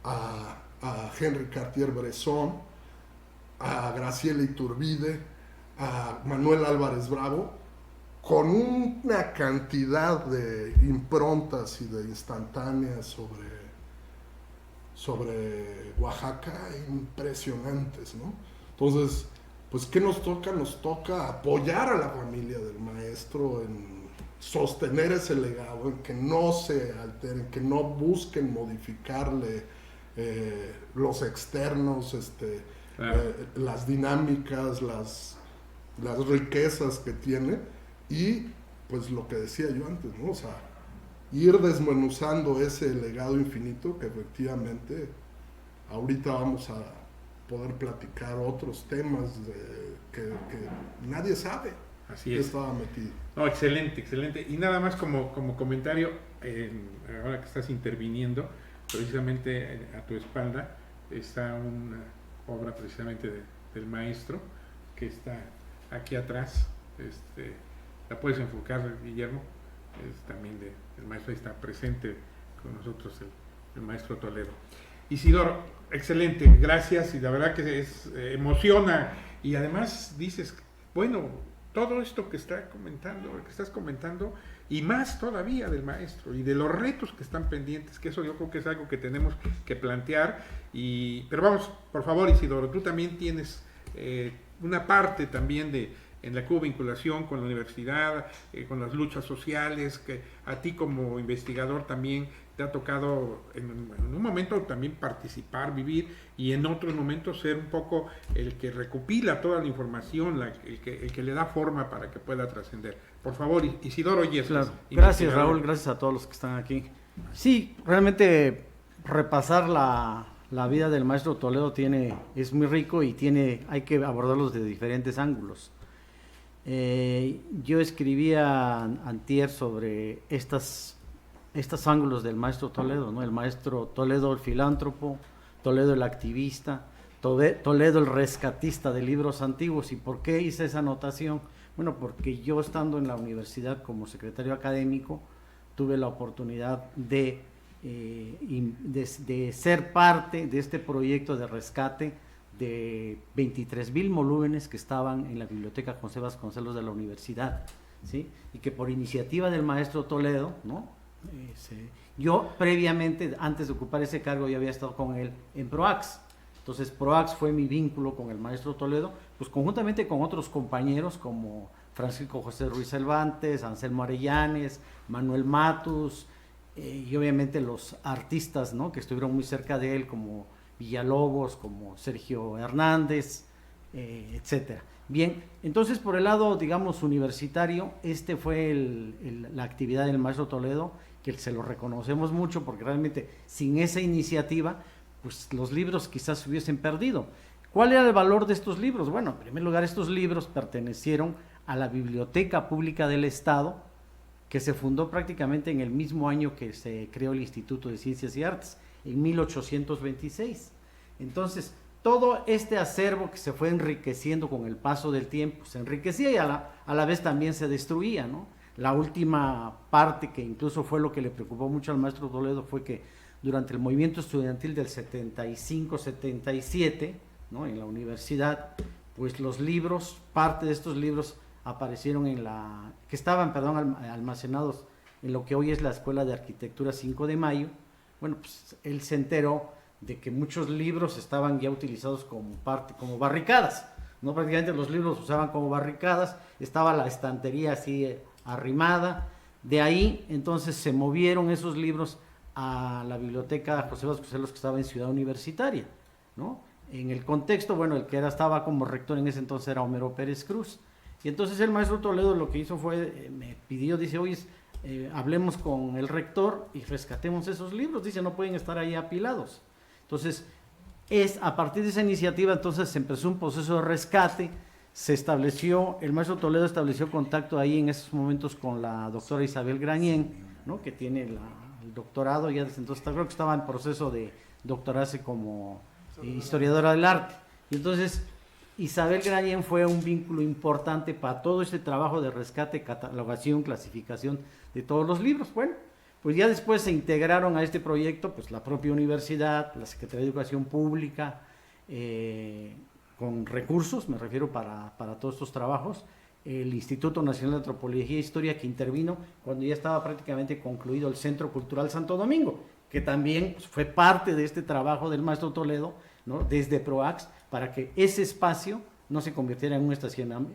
S5: a Henry Cartier-Bresson, a Graciela Iturbide, a Manuel Álvarez Bravo, con una cantidad de improntas y de instantáneas sobre Oaxaca impresionantes, ¿no? Entonces, pues, ¿qué nos toca? Nos toca apoyar a la familia del maestro en sostener ese legado, en que no se alteren, que no busquen modificarle los externos,
S1: claro,
S5: las dinámicas, las riquezas que tiene, y pues lo que decía yo antes, ¿no? O sea, ir desmenuzando ese legado infinito que efectivamente ahorita vamos a poder platicar otros temas que nadie sabe.
S1: Así
S5: que
S1: es.
S5: estaba metido.
S1: No, excelente, excelente. Y nada más como comentario, ahora que estás interviniendo, precisamente a tu espalda está una obra precisamente del maestro, que está aquí atrás. La puedes enfocar, Guillermo, es también el maestro, ahí está presente con nosotros el maestro Toledo. Isidoro, excelente, gracias, y la verdad que emociona, y además dices, bueno, todo esto que estás comentando, y más todavía del maestro, y de los retos que están pendientes, que eso yo creo que es algo que tenemos que plantear, pero vamos, por favor, Isidoro, tú también tienes una parte también en la vinculación con la universidad, con las luchas sociales, que a ti como investigador también te ha tocado en un momento también participar, vivir, y en otros momentos ser un poco el que recopila toda la información, el que le da forma para que pueda trascender. Por favor, Isidoro Yescas.
S6: Claro. Gracias, Raúl, gracias a todos los que están aquí. Sí, realmente repasar la vida del maestro Toledo es muy rico y hay que abordarlos de diferentes ángulos. Yo escribía antier sobre estos ángulos del maestro Toledo, ¿no? El maestro Toledo, el filántropo, Toledo el activista, Toledo el rescatista de libros antiguos. ¿Y por qué hice esa anotación? Bueno, porque yo, estando en la universidad como secretario académico, tuve la oportunidad de ser parte de este proyecto de rescate de 23,000 volúmenes que estaban en la biblioteca José Vasconcelos de la universidad, ¿sí? Y que por iniciativa del maestro Toledo, ¿no? Yo previamente, antes de ocupar ese cargo, ya había estado con él en PROAX. Entonces PROAX fue mi vínculo con el maestro Toledo, pues conjuntamente con otros compañeros como Francisco José Ruiz Cervantes, Anselmo Arellanes, Manuel Matus, y obviamente los artistas, ¿no? Que estuvieron muy cerca de él, como Villalobos, como Sergio Hernández, etcétera. Bien, entonces por el lado, digamos, universitario, fue la actividad del maestro Toledo, que se lo reconocemos mucho, porque realmente sin esa iniciativa, pues los libros quizás se hubiesen perdido. ¿Cuál era el valor de estos libros? Bueno, en primer lugar, estos libros pertenecieron a la Biblioteca Pública del Estado, que se fundó prácticamente en el mismo año que se creó el Instituto de Ciencias y Artes, en 1826. Entonces, todo este acervo que se fue enriqueciendo con el paso del tiempo, se enriquecía y a la vez también se destruía, ¿no? La última parte, que incluso fue lo que le preocupó mucho al maestro Toledo, fue que durante el movimiento estudiantil del 75-77, ¿no?, en la universidad, pues los libros, parte de estos libros aparecieron que estaban, almacenados en lo que hoy es la Escuela de Arquitectura 5 de Mayo. Bueno, pues él se enteró de que muchos libros estaban ya utilizados como barricadas, ¿no? Prácticamente los libros los usaban como barricadas, estaba la estantería así arrimada. De ahí entonces se movieron esos libros a la biblioteca José Vasconcelos, que estaba en Ciudad Universitaria, ¿no? En el contexto, bueno, el que estaba como rector en ese entonces era Homero Pérez Cruz. Y entonces el maestro Toledo lo que hizo fue, me pidió, dice, oye, hablemos con el rector y rescatemos esos libros, dice, no pueden estar ahí apilados. Entonces, a partir de esa iniciativa, entonces se empezó un proceso de rescate, el maestro Toledo estableció contacto ahí en esos momentos con la doctora Isabel Grañén, ¿no?, que tiene el doctorado, ya desde entonces creo que estaba en proceso de doctorarse como historiadora del arte. Y entonces Isabel Grañén fue un vínculo importante para todo este trabajo de rescate, catalogación, clasificación de todos los libros. Bueno, pues ya después se integraron a este proyecto pues la propia universidad, la Secretaría de Educación Pública, con recursos, me refiero para todos estos trabajos, el Instituto Nacional de Antropología e Historia, que intervino cuando ya estaba prácticamente concluido el Centro Cultural Santo Domingo, que también pues, fue parte de este trabajo del maestro Toledo, ¿no?, desde PROACS, para que ese espacio no se convirtiera en un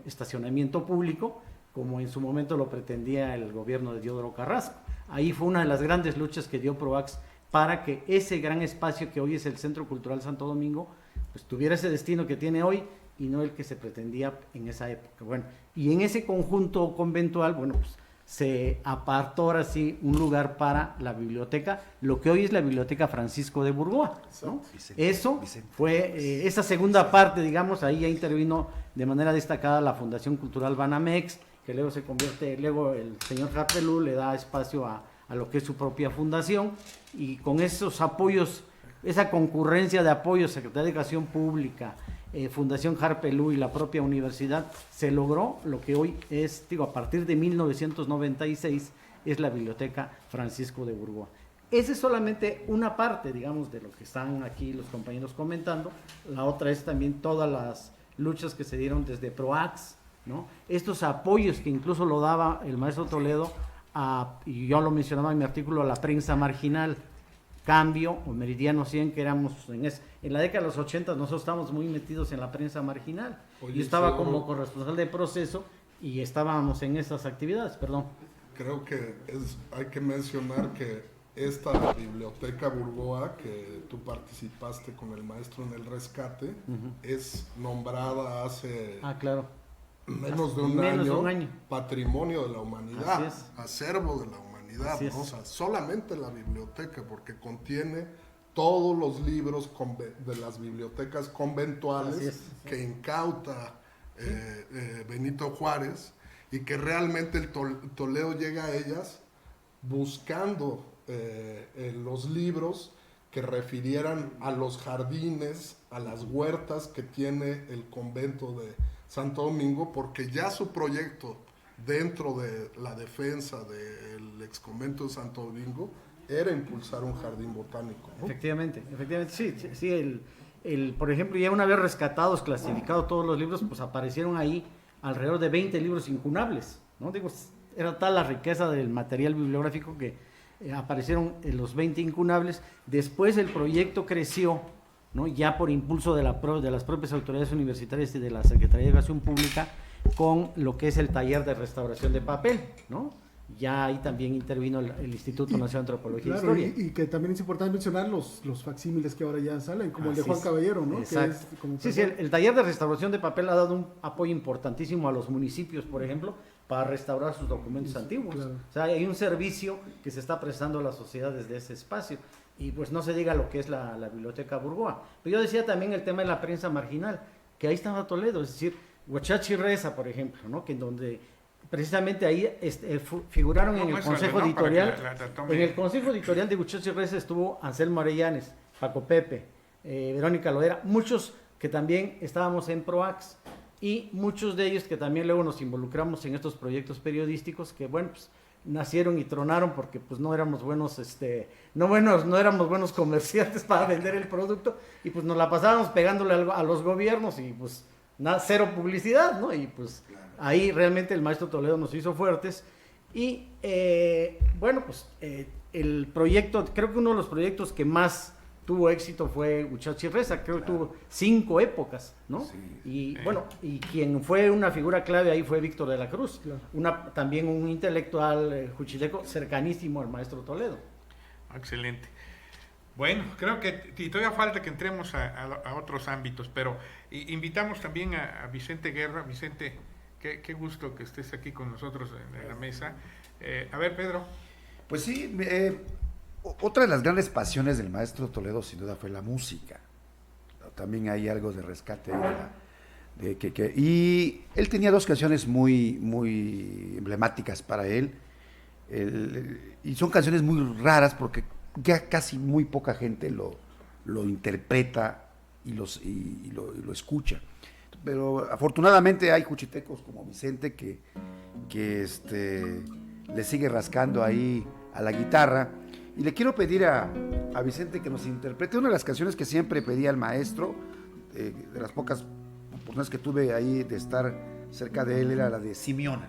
S6: estacionamiento público, como en su momento lo pretendía el gobierno de Diodoro Carrasco. Ahí fue una de las grandes luchas que dio PROACS para que ese gran espacio que hoy es el Centro Cultural Santo Domingo, pues tuviera ese destino que tiene hoy y no el que se pretendía en esa época. Bueno, y en ese conjunto conventual, bueno, pues se apartó ahora sí un lugar para la biblioteca, lo que hoy es la Biblioteca Francisco de Burgoa, ¿no? Eso fue, esa segunda parte, digamos, ahí ya intervino de manera destacada la Fundación Cultural Banamex, que luego se convierte, luego el señor Harpe Lú le da espacio a lo que es su propia fundación, y con esos apoyos, esa concurrencia de apoyos, Secretaría de Educación Pública, Fundación Harpe Lú y la propia universidad, se logró lo que hoy es, a partir de 1996, es la Biblioteca Francisco de Burgoa. Esa es solamente una parte, digamos, de lo que están aquí los compañeros comentando. La otra es también todas las luchas que se dieron desde PROACS, ¿no? Estos apoyos que incluso lo daba el maestro Toledo, y yo lo mencionaba en mi artículo, a la prensa marginal, Cambio o Meridiano 100, que éramos en la década de los 80, nosotros estábamos muy metidos en la prensa marginal.
S5: Oye,
S6: yo estaba
S5: seguro,
S6: como corresponsal de proceso y estábamos en esas actividades, perdón.
S5: Creo que hay que mencionar que esta Biblioteca Burgoa, que tú participaste con el maestro en el rescate, es nombrada hace menos de un año Patrimonio de la Humanidad, acervo de la humanidad, ¿no? O sea, solamente la biblioteca, porque contiene todos los libros de las bibliotecas conventuales que incauta Benito Juárez, y que realmente el Toledo llega a ellas buscando los libros que refirieran a los jardines, a las huertas que tiene el convento de Santo Domingo, porque ya su proyecto dentro de la defensa del exconvento de Santo Domingo era impulsar un jardín botánico, ¿no?
S6: Efectivamente, sí, por ejemplo, ya una vez rescatados, clasificados todos los libros, pues aparecieron ahí alrededor de 20 libros incunables, ¿no? Digo, era tal la riqueza del material bibliográfico que aparecieron los 20 incunables. Después el proyecto creció, ¿no?, ya por impulso de las propias autoridades universitarias y de la Secretaría de Educación Pública, con lo que es el taller de restauración de papel, ¿no? ya ahí también intervino el Instituto Nacional de Antropología
S4: Claro,
S6: e Historia.
S4: y que también es importante mencionar los facsímiles que ahora ya salen, como el de
S6: Así
S4: Juan
S6: es.
S4: Caballero, ¿no?
S6: Exacto.
S4: Que es como
S6: Sí, el taller de restauración de papel ha dado un apoyo importantísimo a los municipios, por ejemplo, para restaurar sus documentos antiguos.
S4: claro.
S6: O sea, hay un servicio que se está prestando a la sociedad desde ese espacio. Y pues no se diga lo que es la Biblioteca Burgoa. Pero yo decía también el tema de la prensa marginal, que ahí estaba Toledo, es decir, Huachachi Reza, por ejemplo, ¿no? Que en donde precisamente ahí figuraron en el consejo editorial. En el consejo editorial de Huachachi Reza estuvo Anselmo Arellanes, Paco Pepe, Verónica Loera, muchos que también estábamos en PROAX, y muchos de ellos que también luego nos involucramos en estos proyectos periodísticos que, bueno, pues nacieron y tronaron porque pues no éramos buenos, no éramos buenos comerciantes para vender el producto, y pues nos la pasábamos pegándole a los gobiernos y pues cero publicidad, ¿no? Y pues ahí realmente el maestro Toledo nos hizo fuertes. Y bueno, pues el proyecto, creo que uno de los proyectos que más tuvo éxito fue Huachachi Reza, creo que tuvo 5 épocas, ¿no?
S3: Sí.
S6: Y bueno, y quien fue una figura clave ahí fue Víctor de la Cruz,
S4: Claro.
S6: también un intelectual juchileco cercanísimo al maestro Toledo.
S1: Excelente. Bueno, creo que y todavía falta que entremos a otros ámbitos, pero invitamos también a Vicente Guerra. Vicente, qué gusto que estés aquí con nosotros en la mesa. A ver, Pedro.
S3: Pues sí, otra de las grandes pasiones del maestro Toledo sin duda fue la música. También hay algo de rescate ahí y él tenía 2 canciones muy emblemáticas para él, y son canciones muy raras porque ya casi muy poca gente lo interpreta y lo escucha. Pero afortunadamente hay juchitecos como Vicente que le sigue rascando ahí a la guitarra. Y le quiero pedir a Vicente que nos interprete una de las canciones que siempre pedía al maestro, de las pocas oportunidades que tuve ahí de estar cerca de él, era la de Simeona.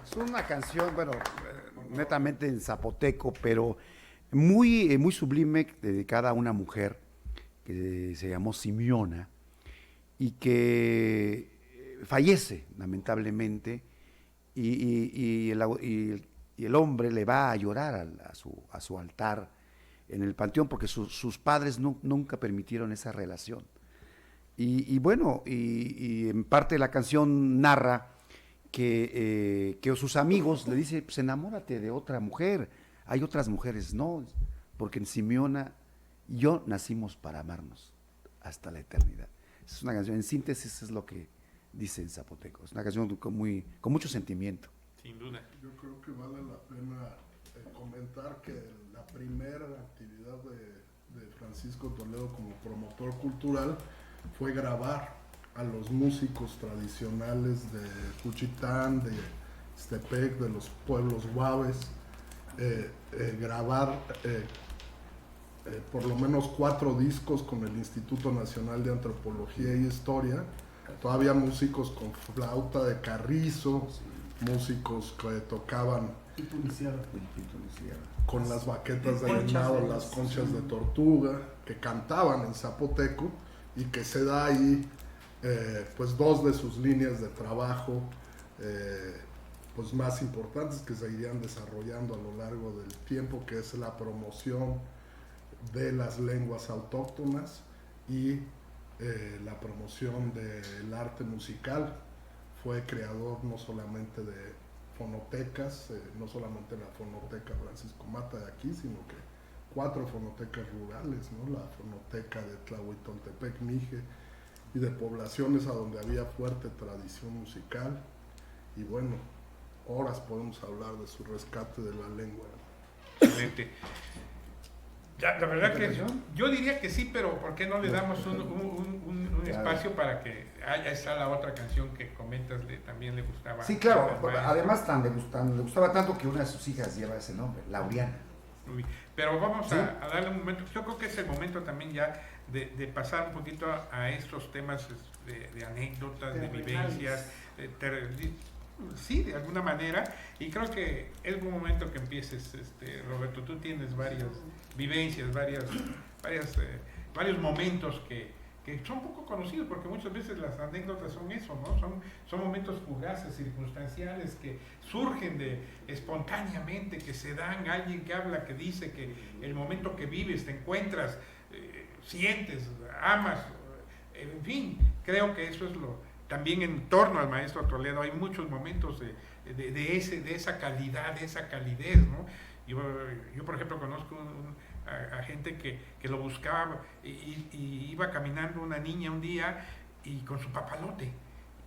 S3: Es una canción, bueno, netamente en zapoteco, pero
S7: muy sublime, dedicada a una mujer que se llamó Simeona y que fallece lamentablemente, y el hombre le va a llorar a su altar en el panteón, porque sus padres nunca permitieron esa relación. Y bueno, y en parte de la canción narra que sus amigos le dicen, pues enamórate de otra mujer, hay otras mujeres. No, porque en Simeona y yo nacimos para amarnos hasta la eternidad. Es una canción, en síntesis es lo que dice en zapoteco, es una canción con mucho sentimiento.
S1: Sin duda.
S5: Yo creo que vale la pena comentar que la primera actividad de Francisco Toledo como promotor cultural fue grabar a los músicos tradicionales de Juchitán, de Xtepec, de los pueblos guaves, grabar por lo menos 4 discos con el Instituto Nacional de Antropología y Historia, todavía músicos con flauta de carrizo, músicos que tocaban con las baquetas de venado, las conchas de tortuga, que cantaban en zapoteco, y que se da ahí pues 2 de sus líneas de trabajo pues más importantes que se irían desarrollando a lo largo del tiempo, que es la promoción de las lenguas autóctonas y la promoción del arte musical. Fue creador no solamente de fonotecas, no solamente la fonoteca Francisco Mata de aquí, sino que 4 fonotecas rurales, ¿no? La fonoteca de Tlahuitoltepec, Mije, y de poblaciones a donde había fuerte tradición musical. Y bueno, horas podemos hablar de su rescate de la lengua.
S1: Excelente. Ya, la verdad que yo diría que sí, pero ¿por qué no le damos un espacio para que haya esa la otra canción que comentas, también le gustaba?
S3: Sí, claro, además le gustaba tanto que una de sus hijas lleva ese nombre, Laureana.
S1: Pero vamos
S3: ¿Sí?
S1: a darle un momento, yo creo que es el momento también ya de pasar un poquito a estos temas de anécdotas, de vivencias, sí, de alguna manera, y creo que es un momento que empieces, Roberto. Tú tienes varias vivencias, varios momentos que son poco conocidos, porque muchas veces las anécdotas son eso, ¿no? Son momentos fugaces, circunstanciales, que surgen espontáneamente, que se dan, alguien que habla, que dice que el momento que vives, te encuentras, sientes, amas, en fin, creo que eso es también en torno al maestro Toledo hay muchos momentos de esa calidad, de esa calidez, ¿no? Yo por ejemplo, conozco a gente que lo buscaba y iba caminando una niña un día y con su papalote.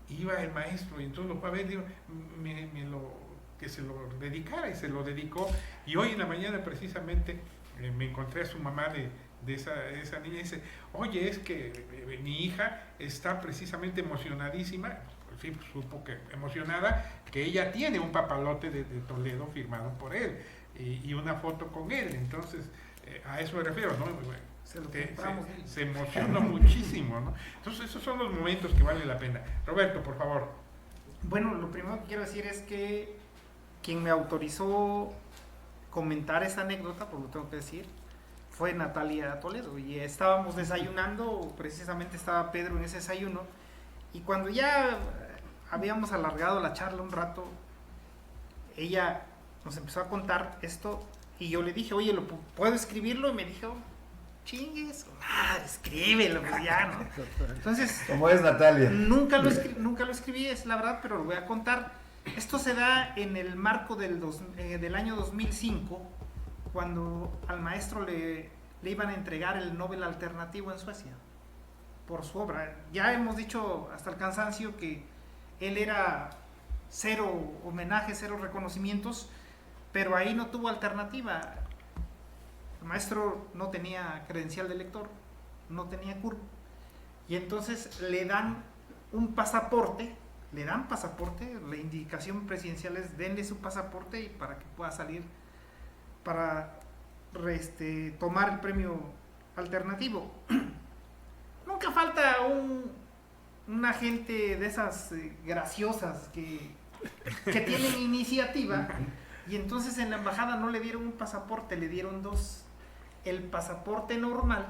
S1: Iba el maestro y entonces lo fue a ver, digo, que se lo dedicara, y se lo dedicó. Y hoy en la mañana precisamente me encontré a su mamá de esa niña y dice, oye, es que mi hija está precisamente emocionadísima, sí, supo que emocionada, que ella tiene un papalote de Toledo firmado por él y una foto con él. Entonces, a eso me refiero, ¿no? Se emocionó muchísimo, ¿no? Entonces, esos son los momentos que vale la pena. Roberto, por favor.
S2: Bueno, lo primero que quiero decir es que quien me autorizó comentar esa anécdota, por lo tengo que decir, fue Natalia Toledo, y estábamos desayunando, precisamente estaba Pedro en ese desayuno, y cuando ya habíamos alargado la charla un rato, ella nos empezó a contar esto, y yo le dije, oye, ¿puedo escribirlo? Y me dijo, chingues, escríbelo, pues ya, ¿no? Entonces,
S3: ¿Cómo es, Natalia?
S2: nunca lo escribí, es la verdad, pero lo voy a contar. Esto se da en el marco del año 2005, cuando al maestro le iban a entregar el Nobel Alternativo en Suecia por su obra. Ya hemos dicho hasta el cansancio que él era 0 homenajes, 0 reconocimientos, pero ahí no tuvo alternativa. El maestro no tenía credencial de lector, no tenía CURP, y entonces le dan un pasaporte, la indicación presidencial es denle su pasaporte y para que pueda salir para tomar el premio alternativo. Nunca falta una gente de esas graciosas que tienen iniciativa, Y entonces en la embajada no le dieron un pasaporte, le dieron dos. El pasaporte normal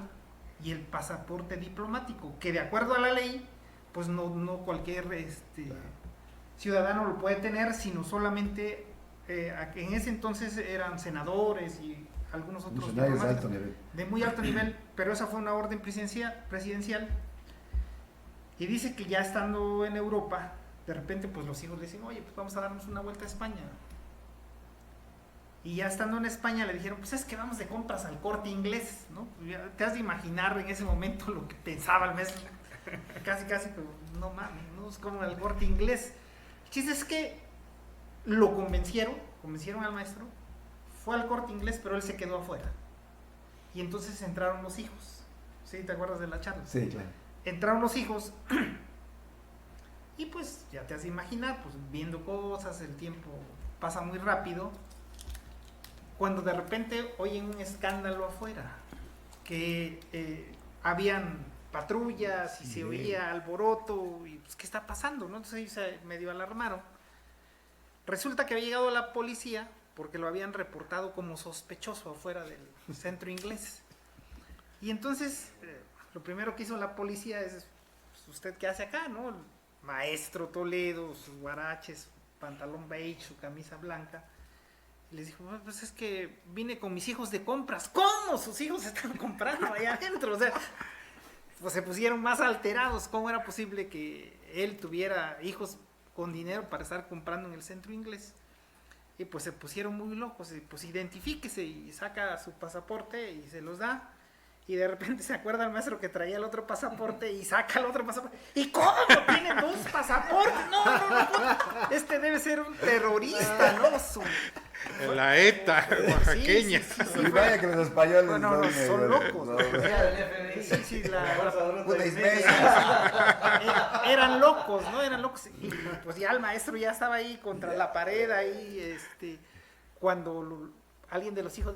S2: y el pasaporte diplomático, que de acuerdo a la ley, pues no cualquier ciudadano lo puede tener, sino solamente, en ese entonces eran senadores y algunos otros
S3: Funcionarios de
S2: diplomáticos
S3: alto nivel.
S2: de muy alto nivel, pero esa fue una orden presidencial. Y dice que ya estando en Europa, de repente pues los hijos le dicen, oye, pues vamos a darnos una vuelta a España. Y ya estando en España le dijeron, pues es que vamos de compras al Corte Inglés, ¿no? Ya te has de imaginar en ese momento lo que pensaba el maestro. Casi, pero no mames, no es como el Corte Inglés. El chiste es que lo convencieron al maestro, fue al Corte Inglés, pero él se quedó afuera. Y entonces entraron los hijos. ¿Sí? ¿Te acuerdas de la charla?
S3: Sí, claro.
S2: Entraron los hijos y pues ya te has de imaginar, pues viendo cosas, el tiempo pasa muy rápido, cuando de repente oyen un escándalo afuera, que habían patrullas y se oía alboroto y pues qué está pasando, ¿no? Entonces ellos se medio alarmaron. Resulta que había llegado la policía porque lo habían reportado como sospechoso afuera del centro inglés. Y entonces lo primero que hizo la policía es, pues, ¿usted qué hace acá, no? El maestro Toledo, sus guaraches, pantalón beige, su camisa blanca. Y les dijo, pues es que vine con mis hijos de compras. ¿Cómo? Sus hijos están comprando allá adentro. O sea, pues se pusieron más alterados. ¿Cómo era posible que él tuviera hijos con dinero para estar comprando en el centro inglés? Y pues se pusieron muy locos. Y pues identifíquese y saca su pasaporte y se los da. Y de repente se acuerda el maestro que traía el otro pasaporte y saca el otro pasaporte. ¿Y cómo? ¿Tiene dos pasaportes? No. Este debe ser un terrorista, ¿no?
S1: La ETA oaxaqueña.
S2: Sí.
S3: Y vaya que los españoles
S2: Son locos.
S3: no,
S2: Sí,
S3: puta Ismael.
S2: eran locos, ¿no? Eran locos. Y pues ya el maestro ya estaba ahí contra la pared, ahí, cuando alguien de los hijos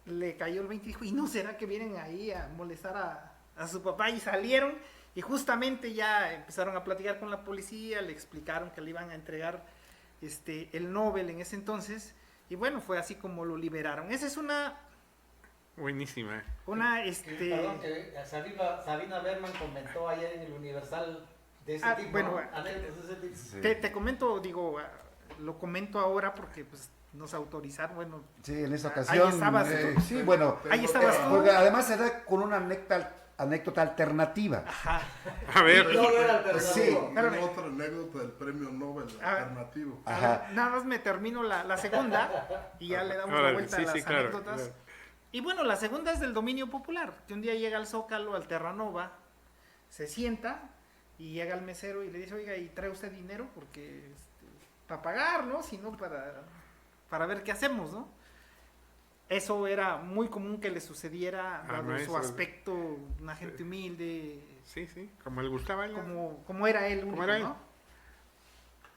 S2: le cayó el 20 y dijo, ¿y no será que vienen ahí a molestar a su papá? Y salieron y justamente ya empezaron a platicar con la policía, le explicaron que le iban a entregar el Nobel en ese entonces, y bueno, fue así como lo liberaron. Esa es una...
S1: Buenísima.
S6: Perdón, que Sabina Berman comentó ayer en el Universal de ese tipo,
S2: bueno,
S6: ¿no? Anécdotas de ese tipo.
S3: Sí.
S2: Te comento, lo comento ahora porque pues nos autorizaron, bueno.
S3: Sí, en esa ocasión.
S2: Ahí estabas tú.
S3: Sí, bueno.
S2: Ahí estabas tú.
S3: Porque además se da con una anécdota alternativa.
S2: Ajá.
S1: A ver,
S6: No era alternativo.
S3: Sí.
S2: Espérame.
S5: Otra anécdota del premio Nobel alternativo.
S3: Ajá.
S2: Nada más me termino la segunda y ya le damos la
S1: órale,
S2: vuelta
S1: sí,
S2: a las
S1: sí, claro,
S2: anécdotas.
S1: claro.
S2: Y bueno, la segunda es del dominio popular, que un día llega al Zócalo, al Terranova, se sienta y llega el mesero y le dice, oiga, ¿y trae usted dinero? Porque para pagar, ¿no? Si no, para ver qué hacemos, ¿no? Eso era muy común que le sucediera, dado su
S1: maestro.
S2: aspecto, una gente humilde,
S1: Sí, como le gustaba a él.
S2: como era él, único,
S1: era él.
S2: ¿no?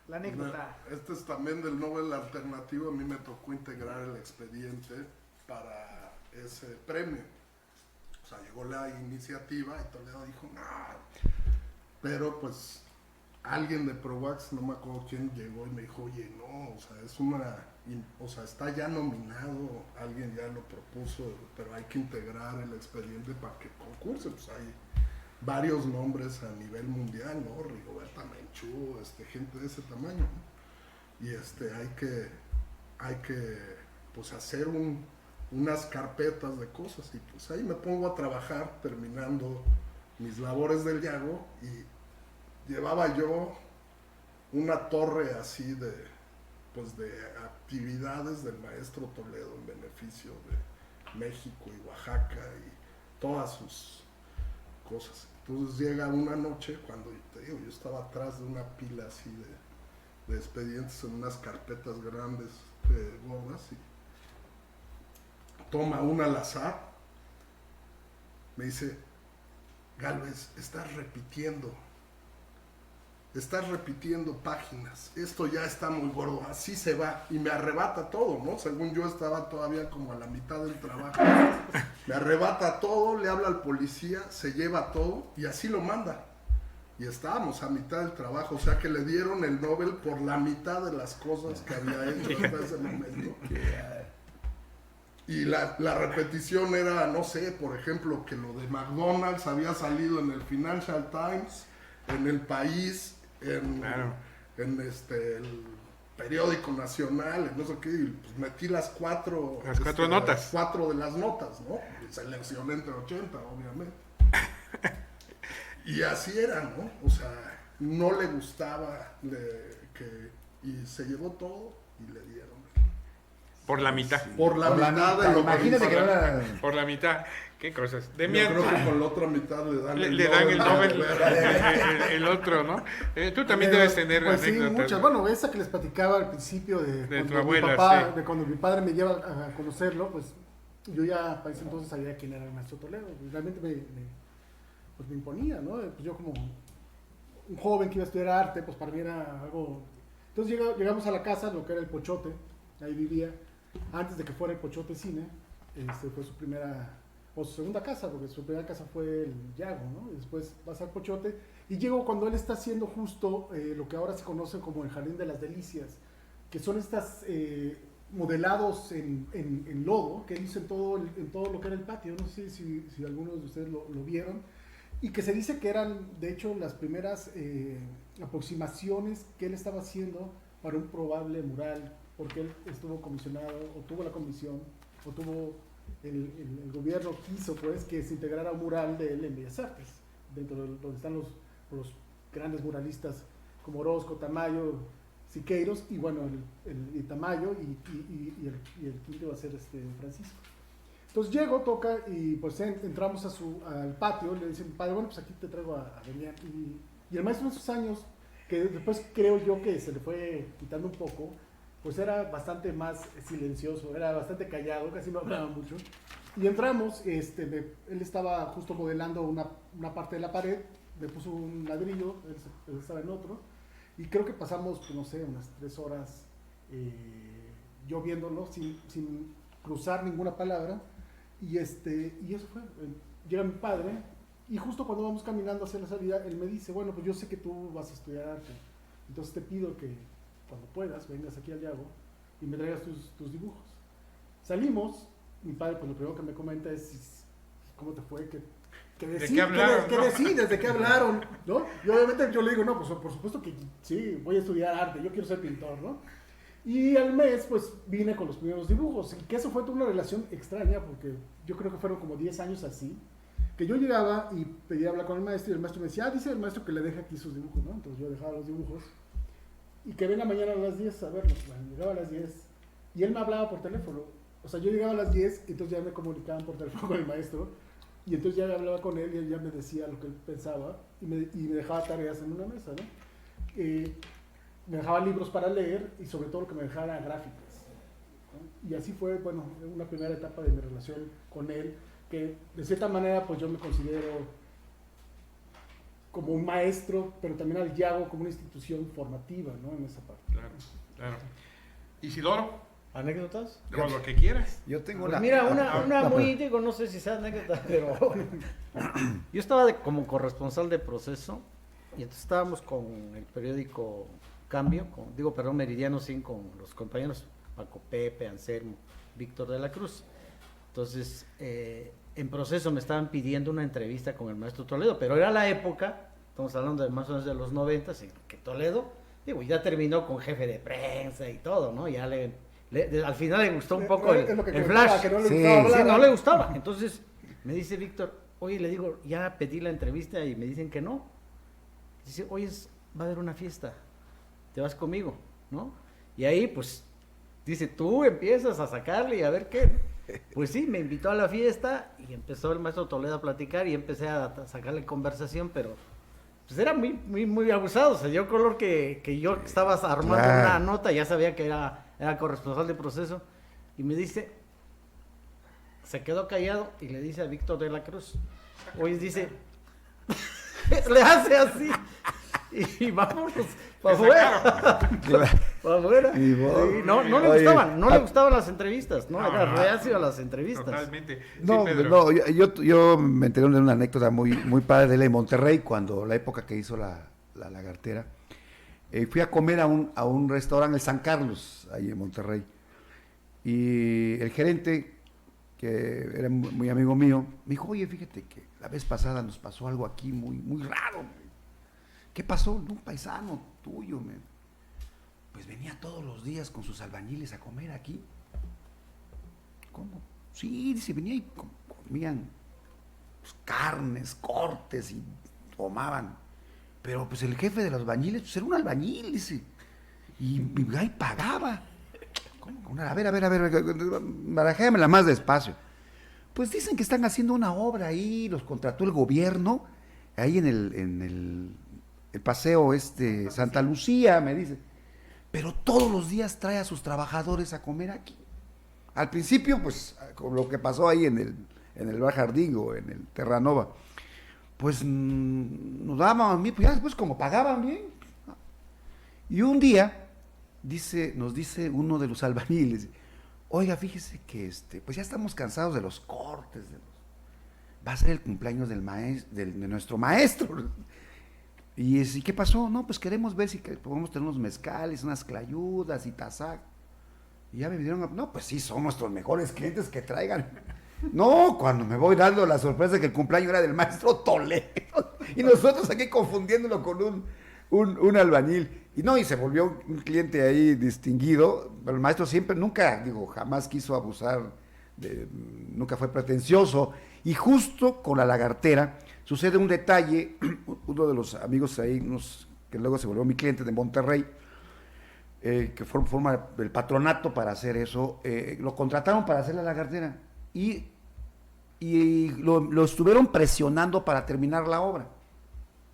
S2: La anécdota.
S5: Este es también del Nobel alternativo. A mí me tocó integrar el expediente para ese premio. O sea, llegó la iniciativa y Toledo dijo, no. Pero pues alguien de ProVax, no me acuerdo quién, llegó y me dijo, oye, no, o sea, está ya nominado, alguien ya lo propuso, pero hay que integrar el expediente para que concurse. Pues hay varios nombres a nivel mundial, ¿no? Rigoberta Menchú, gente de ese tamaño, ¿no? Y hay que pues hacer unas carpetas de cosas, y pues ahí me pongo a trabajar terminando mis labores del Yago, y llevaba yo una torre así de actividades del maestro Toledo en beneficio de México y Oaxaca y todas sus cosas. Entonces llega una noche cuando, te digo, yo estaba atrás de una pila así de expedientes en unas carpetas grandes, gordas, y toma una al azar, me dice, Gálvez, estás repitiendo páginas, esto ya está muy gordo, así se va, y me arrebata todo, ¿no? Según yo estaba todavía como a la mitad del trabajo, me arrebata todo, le habla al policía, se lleva todo, y así lo manda. y estábamos a mitad del trabajo, o sea que le dieron el Nobel por la mitad de las cosas que había hecho hasta ese momento. Y la repetición era, no sé, por ejemplo, que lo de McDonald's había salido en el Financial Times, en El País, en el periódico nacional, no sé qué, y pues metí las cuatro
S1: notas.
S5: 4 de las notas, ¿no? Y seleccioné entre 80, obviamente. Y así era, ¿no? O sea, no le gustaba y se llevó todo y le dieron.
S1: Por la mitad.
S5: Por la mitad de lo
S8: Imagínate que era...
S1: Por la mitad. ¿Qué cosas?
S5: Yo creo que con la otra mitad le dan
S1: el Nobel, el otro, ¿no? Tú también debes tener
S4: pues sí,
S1: anécdotas.
S4: muchas. Bueno, esa que les platicaba al principio de
S1: tu
S4: cuando
S1: abuela,
S4: mi papá,
S1: sí.
S4: de cuando mi padre me lleva a conocerlo, pues yo ya para ese entonces sabía quién era el maestro Toledo. Y realmente me imponía, ¿no? Pues yo como un joven que iba a estudiar arte, pues para mí era algo... Entonces llegamos a la casa, lo que era el Pochote, ahí vivía, antes de que fuera el Pochote Cine, fue su primera... o su segunda casa, porque su primera casa fue el Yago, ¿no? Y después vas al Pochote, y llego cuando él está haciendo justo lo que ahora se conoce como el Jardín de las Delicias, que son estas modelados en lodo, que hizo en todo lo que era el patio, no sé si algunos de ustedes lo vieron, y que se dice que eran, de hecho, las primeras aproximaciones que él estaba haciendo para un probable mural, porque él estuvo comisionado, o tuvo la comisión, o tuvo... El gobierno quiso pues que se integrara un mural de él en Bellas Artes, dentro de donde están los grandes muralistas como Orozco, Tamayo, Siqueiros, y bueno, el Tamayo y el quinto va a ser Francisco. Entonces llego, toca y pues entramos al patio, le dice mi padre, bueno, pues aquí te traigo a Demián. Y el maestro en esos años, que después creo yo que se le fue quitando un poco, pues era bastante más silencioso, era bastante callado, casi no hablaba mucho. Y entramos, él estaba justo modelando una parte de la pared, me puso un ladrillo, él estaba en otro, y creo que pasamos, pues, no sé, unas 3 horas yo viéndolo sin cruzar ninguna palabra, y eso fue. Llega mi padre, y justo cuando vamos caminando hacia la salida, él me dice, bueno, pues yo sé que tú vas a estudiar arte, entonces te pido que cuando puedas, vengas aquí al Yago y me traigas tus dibujos. Salimos, mi padre, pues lo primero que me comenta es cómo te fue, ¿De qué hablaron? ¿Qué decides? ¿De qué hablaron? ¿No? Y obviamente yo le digo, no, pues por supuesto que sí, voy a estudiar arte, yo quiero ser pintor, ¿no? Y al mes, pues vine con los primeros dibujos, y que eso fue toda una relación extraña, porque yo creo que fueron como 10 años así, que yo llegaba y pedía hablar con el maestro, y el maestro me decía, dice el maestro que le deje aquí sus dibujos, ¿no? Entonces yo dejaba los dibujos, y que venga mañana a las 10 a verlos. Bueno, llegaba a las 10 y él me hablaba por teléfono. O sea, yo llegaba a las 10 y entonces ya me comunicaban por teléfono con el maestro, y entonces ya hablaba con él y él ya me decía lo que él pensaba y me dejaba tareas en una mesa, ¿no? Me dejaba libros para leer y sobre todo lo que me dejara gráficas, ¿no? Y así fue, bueno, una primera etapa de mi relación con él, que de cierta manera pues yo me considero como un maestro, pero también al Yago como una institución formativa, ¿no? En esa parte.
S1: Claro. Isidoro,
S6: ¿Anécdotas?
S1: con lo que quieras.
S7: Yo tengo
S6: Pues
S7: la...
S6: mira, una muy, digo, no sé si sea anécdota, pero yo estaba como corresponsal de Proceso, y entonces estábamos con el periódico Cambio, Meridiano 100, con los compañeros Paco Pepe, Anselmo, Víctor de la Cruz. Entonces, en Proceso me estaban pidiendo una entrevista con el maestro Toledo, pero era la época, estamos hablando de más o menos de los 90, en que Toledo, digo, ya terminó con jefe de prensa y todo, ¿no? Ya al final le gustó un poco el flash.
S4: Que no le
S7: Sí,
S4: gustaba hablar,
S6: Sí, no le gustaba. Entonces me dice Víctor, oye, le digo, ya pedí la entrevista y me dicen que no. Dice, oye, va a haber una fiesta, te vas conmigo, ¿no? Y ahí, pues, dice, tú empiezas a sacarle y a ver qué. Pues sí, me invitó a la fiesta y empezó el maestro Toledo a platicar y empecé a sacarle conversación, pero pues era muy abusado. Se dio color que yo estaba armando una nota, ya sabía que era corresponsal de Proceso, y me dice, se quedó callado y le dice a Víctor de la Cruz, oye, dice, le hace así, y vámonos, para afuera. Para afuera.
S3: Ni modo.
S6: Sí, no le
S3: Oye,
S6: gustaban, no le gustaban las entrevistas, ¿no? Era reacio a las entrevistas.
S1: Totalmente. Sí,
S3: No,
S1: Pedro.
S3: no, yo me enteré de una anécdota muy padre de él en Monterrey, cuando la época que hizo la lagartera. Fui a comer a un restaurante, el San Carlos, ahí en Monterrey. Y el gerente, que era muy amigo mío, me dijo, oye, fíjate que la vez pasada nos pasó algo aquí muy raro. ¿Qué pasó? Un paisano tuyo, pues venía todos los días con sus albañiles a comer aquí. ¿Cómo? Sí, dice, venía y comían pues, carnes, cortes y tomaban. Pero pues el jefe de los albañiles pues, era un albañil, dice. Y ahí pagaba. ¿Cómo? A ver, barajéamela más despacio. Pues dicen que están haciendo una obra ahí, los contrató el gobierno, ahí en el paseo Santa Lucía, me dice. Pero todos los días trae a sus trabajadores a comer aquí. Al principio, pues, con lo que pasó ahí en el Bar Jardín o en el Terranova, pues nos daban bien, pues ya después como pagaban bien. Y un día nos dice uno de los albañiles, oiga, fíjese que pues ya estamos cansados de los cortes, va a ser el cumpleaños de nuestro maestro. ¿Y qué pasó? No, pues queremos ver si podemos tener unos mezcales, unas clayudas y tazac. Y ya me vinieron no, pues sí, son nuestros mejores clientes, que traigan. No, cuando me voy dando la sorpresa de que el cumpleaños era del maestro Toledo. Y nosotros aquí confundiéndolo con un albañil. Y se volvió un cliente ahí distinguido. Pero el maestro jamás quiso abusar, nunca fue pretencioso. Y justo con la lagartera sucede un detalle. Uno de los amigos ahí, que luego se volvió mi cliente de Monterrey, que forma el patronato para hacer eso, lo contrataron para hacer la lagartera. Y lo estuvieron presionando para terminar la obra.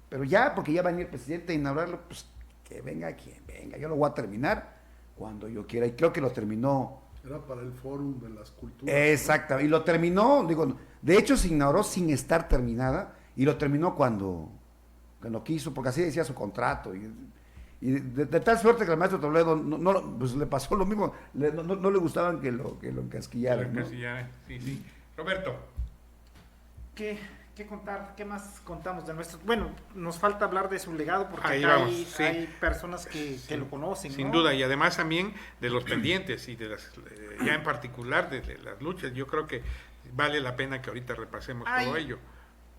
S3: Pero ya, porque ya va a venir el presidente a inaugurarlo, pues que venga quien venga, yo lo voy a terminar cuando yo quiera. Y creo que lo terminó.
S5: Era para el Fórum de las Culturas.
S3: Exacto, y lo terminó, de hecho se inauguró sin estar terminada, y lo terminó cuando quiso, porque así decía su contrato. Y de tal suerte que al maestro Toledo pues le pasó lo mismo, no le gustaban que lo encasquillaran. ¿No?
S1: Sí. Roberto.
S2: ¿Qué contar? ¿Qué más contamos de nuestro? Bueno, nos falta hablar de su legado porque
S1: Ahí
S2: acá
S1: vamos, sí.
S2: hay personas que lo conocen,
S1: Sin
S2: ¿no?
S1: duda, y además también de los pendientes y de las, ya en particular de las luchas. Yo creo que vale la pena que ahorita repasemos todo ello.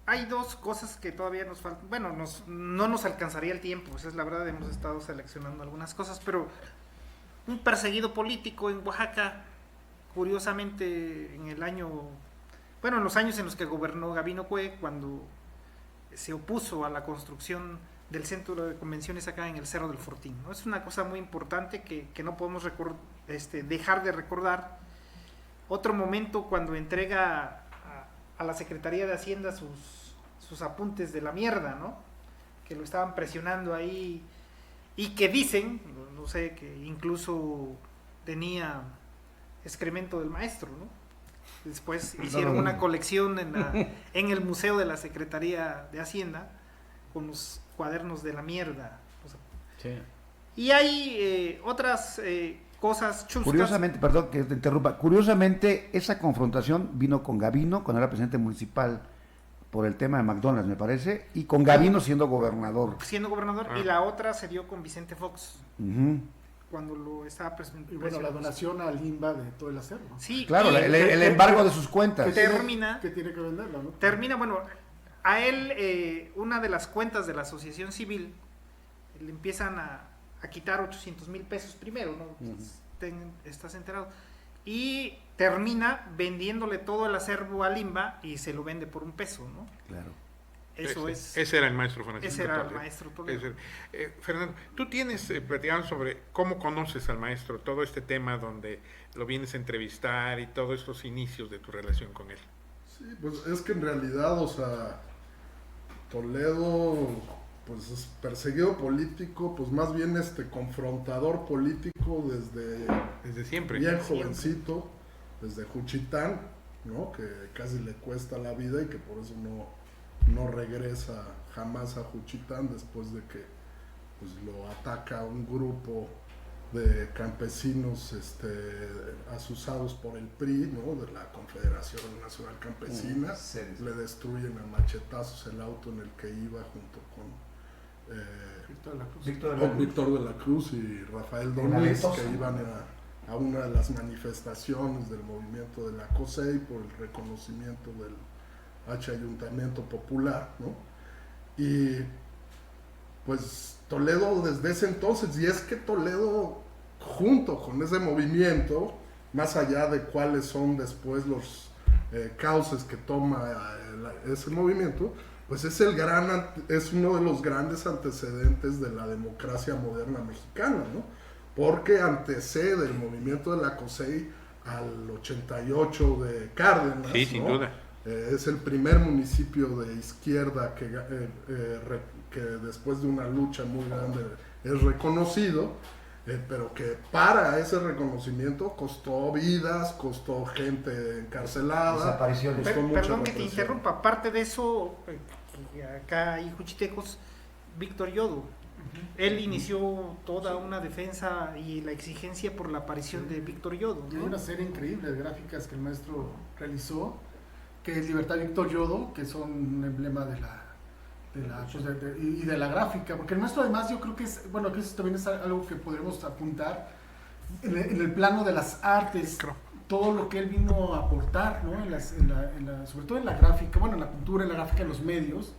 S2: Hay dos cosas que todavía nos faltan. Bueno, no nos alcanzaría el tiempo, pues es la verdad, hemos estado seleccionando algunas cosas, pero un perseguido político en Oaxaca, curiosamente en los años en los que gobernó Gabino Cue, cuando se opuso a la construcción del centro de convenciones acá en el Cerro del Fortín, ¿no? Es una cosa muy importante que no podemos dejar de recordar. Otro momento cuando entrega a la Secretaría de Hacienda sus apuntes de la mierda, ¿no? Que lo estaban presionando ahí y que dicen, no sé, que incluso tenía excremento del maestro, ¿no? Después hicieron una colección en el Museo de la Secretaría de Hacienda con los cuadernos de la mierda.
S6: Sí.
S2: Y hay otras cosas chuscas.
S3: Curiosamente, perdón que te interrumpa, curiosamente esa confrontación vino con Gabino cuando era presidente municipal por el tema de McDonald's, me parece, y con Gabino siendo gobernador.
S2: Y la otra se dio con Vicente Fox.
S3: Uh-huh.
S2: Cuando lo estaba presentando.
S4: Y bueno, la donación al INBA de todo el acervo.
S2: Sí,
S3: Claro, el embargo de sus cuentas.
S4: Que
S2: termina.
S4: Que tiene que venderla, ¿no?
S2: Termina, bueno, a él, una de las cuentas de la asociación civil, le empiezan a quitar 800,000 pesos primero, ¿no? Estás enterado. Y termina vendiéndole todo el acervo al INBA y se lo vende por $1, ¿no?
S3: Claro.
S1: Ese era el maestro Francisco
S2: Ese era
S1: Toledo.
S2: el maestro Toledo.
S1: Fernando, tú tienes platicando sobre cómo conoces al maestro, todo este tema donde lo vienes a entrevistar y todos estos inicios de tu relación con él.
S5: Sí, pues es que en realidad, o sea, Toledo, pues es perseguido político, pues más bien confrontador político
S1: desde siempre.
S5: Bien jovencito, desde Juchitán, ¿no? Que casi le cuesta la vida y que por eso no regresa jamás a Juchitán después de que pues lo ataca un grupo de campesinos asusados por el PRI, ¿no? De la Confederación Nacional Campesina. Le destruyen a machetazos el auto en el que iba junto con Víctor de la Cruz y Rafael Donés, que iban a una de las manifestaciones del movimiento de la COSEI por el reconocimiento del Ayuntamiento Popular, ¿no? Y pues Toledo desde ese entonces, y es que Toledo junto con ese movimiento, más allá de cuáles son después los cauces que toma ese movimiento, pues es uno de los grandes antecedentes de la democracia moderna mexicana, ¿no? Porque antecede el movimiento de la COSEI al 88 de Cárdenas,
S1: sí, sin duda.
S5: Es el primer municipio de izquierda que después de una lucha muy grande es reconocido, pero que para ese reconocimiento costó vidas, costó gente encarcelada.
S3: Desapariciones.
S2: Perdón que te interrumpa, aparte de eso, acá hay juchitecos, Víctor Yodo, él inició toda una defensa y la exigencia por la aparición de Víctor Yodo,
S4: Y hay
S2: ¿no?
S4: una serie increíble de gráficas que el maestro realizó, que es Libertad Víctor Yodo, que son un emblema de la gráfica, porque el maestro además yo creo que es, bueno, que eso también es algo que podremos apuntar en el plano de las artes, todo lo que él vino a aportar, ¿no? Sobre todo en la gráfica, bueno, en la pintura, en la gráfica, en los medios,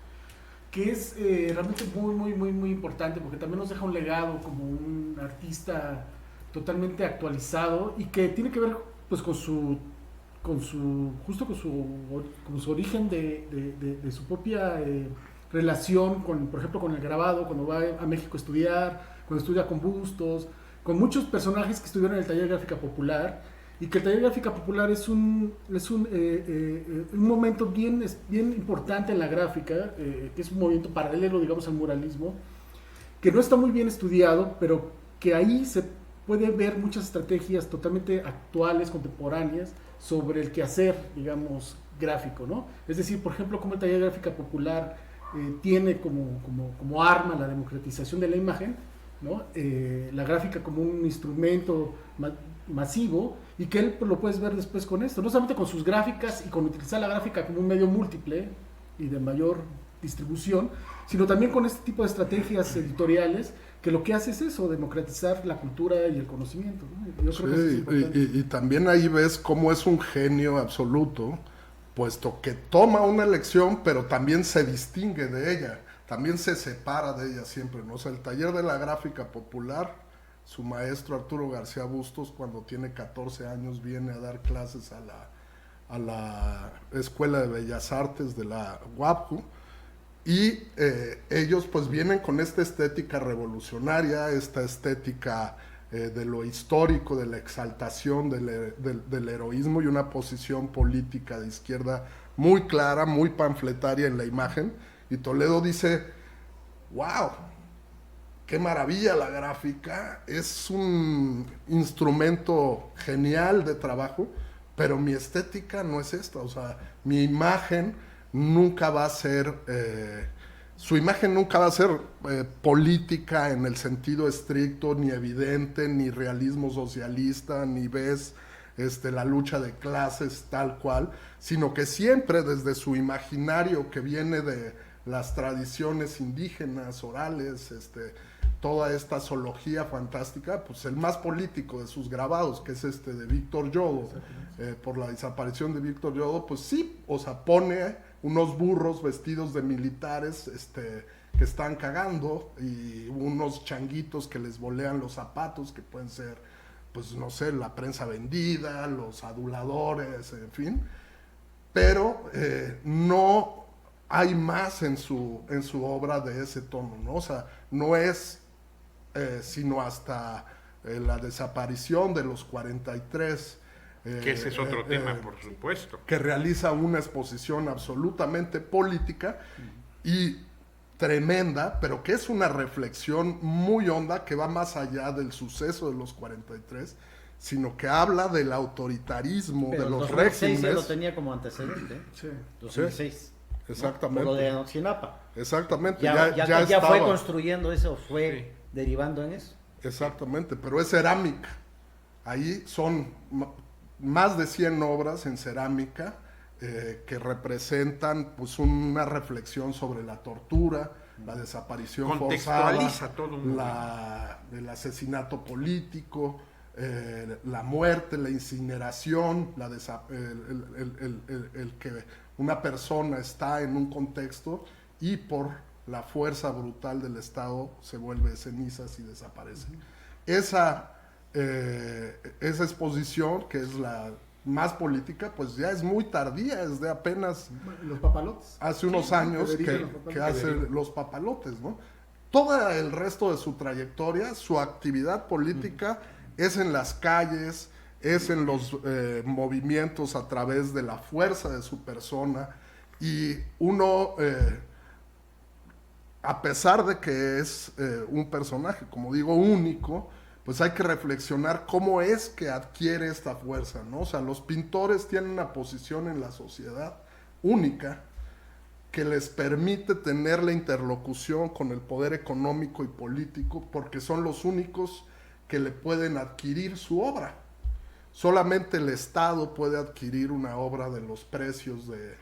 S4: que es realmente muy importante, porque también nos deja un legado como un artista totalmente actualizado y que tiene que ver pues con su origen de su propia relación con, por ejemplo, con el grabado, cuando va a México a estudiar, cuando estudia con Bustos, con muchos personajes que estuvieron en el taller de gráfica popular, y que el taller de gráfica popular es un momento bien importante en la gráfica, que es un movimiento paralelo, digamos, al muralismo, que no está muy bien estudiado, pero que ahí se puede ver muchas estrategias totalmente actuales, contemporáneas, sobre el quehacer, digamos, gráfico, ¿no? Es decir, por ejemplo, como el taller de gráfica popular tiene como arma la democratización de la imagen, ¿no? La gráfica como un instrumento masivo, y que él lo puedes ver después con esto, no solamente con sus gráficas y con utilizar la gráfica como un medio múltiple y de mayor distribución, sino también con este tipo de estrategias editoriales que lo que hace es eso, democratizar la cultura y el conocimiento, ¿no? Yo creo que eso es importante.
S5: Y también ahí ves cómo es un genio absoluto, puesto que toma una lección, pero también se distingue de ella, también se separa de ella siempre, ¿no? O sea, el taller de la gráfica popular, su maestro Arturo García Bustos, cuando tiene 14 años, viene a dar clases a la Escuela de Bellas Artes de la UAPU, y ellos pues vienen con esta estética revolucionaria, esta estética de lo histórico, de la exaltación del heroísmo, y una posición política de izquierda muy clara, muy panfletaria en la imagen. Y Toledo dice, wow, qué maravilla la gráfica, es un instrumento genial de trabajo, pero mi estética no es esta, o sea, mi imagen nunca va a ser, su imagen nunca va a ser política en el sentido estricto, ni evidente, ni realismo socialista, ni ves la lucha de clases tal cual, sino que siempre desde su imaginario que viene de las tradiciones indígenas, orales, toda esta zoología fantástica, pues el más político de sus grabados, que es de Víctor Yodo, por la desaparición de Víctor Yodo, pues sí, o sea, pone unos burros vestidos de militares que están cagando, y unos changuitos que les volean los zapatos, que pueden ser, pues no sé, la prensa vendida, los aduladores, en fin, pero no hay más en su obra de ese tono, ¿no? O sea, no es sino hasta la desaparición de los 43,
S1: que ese es otro tema, por supuesto.
S5: que realiza una exposición absolutamente política y tremenda, pero que es una reflexión muy honda que va más allá del suceso de los 43, sino que habla del autoritarismo,
S6: Pero
S5: de los
S6: 2006 ya
S5: regímenes.
S6: lo tenía como antecedente.
S4: Sí.
S6: 2006.
S5: Exactamente.
S6: Por lo de Ayotzinapa.
S5: Exactamente,
S6: Ya fue
S5: estaba.
S6: construyendo eso, fue
S1: Sí.
S6: derivando en eso.
S5: Exactamente, pero es cerámica. Ahí son más de 100 obras en cerámica que representan pues una reflexión sobre la tortura, la desaparición forzada,
S1: Contextualiza todo un
S5: el asesinato político, la muerte, la incineración, el que una persona está en un contexto y por la fuerza brutal del Estado se vuelve cenizas y desaparece. Esa exposición, que es la más política, pues ya es muy tardía, es de apenas
S4: Los papalotes.
S5: hace unos años
S4: Federico
S5: que hace los papalotes, ¿no? Todo el resto de su trayectoria, su actividad política es en las calles, es en los movimientos a través de la fuerza de su persona, y uno, a pesar de que es un personaje, como digo, único, pues hay que reflexionar cómo es que adquiere esta fuerza, ¿no? O sea, los pintores tienen una posición en la sociedad única que les permite tener la interlocución con el poder económico y político, porque son los únicos que le pueden adquirir su obra. Solamente el Estado puede adquirir una obra de los precios de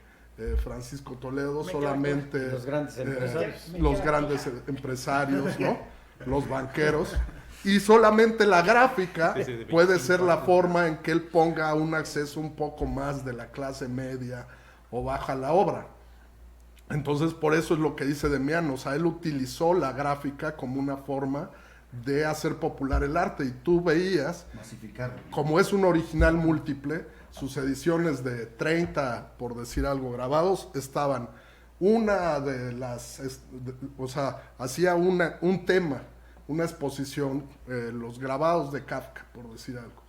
S5: Francisco Toledo, solamente
S6: Los grandes empresarios.
S5: los grandes empresarios, ¿no? Los banqueros. Y solamente la gráfica puede ser la forma en que él ponga un acceso un poco más de la clase media o baja a la obra. Entonces, por eso es lo que dice Demián, o sea, él utilizó la gráfica como una forma de hacer popular el arte, y tú veías,
S3: Masificarlo.
S5: como es un original múltiple, sus ediciones de 30, por decir algo, grabados, estaban una de las, o sea, hacía un tema, una exposición, los grabados de Kafka, por decir algo.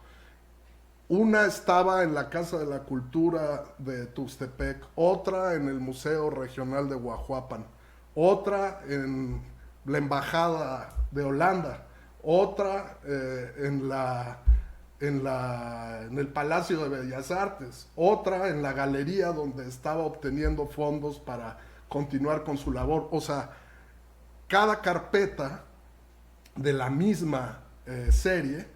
S5: Una estaba en la Casa de la Cultura de Tuxtepec, otra en el Museo Regional de Guajuapan, otra en la Embajada de Holanda, otra en el Palacio de Bellas Artes, otra en la galería donde estaba obteniendo fondos para continuar con su labor. O sea, cada carpeta de la misma serie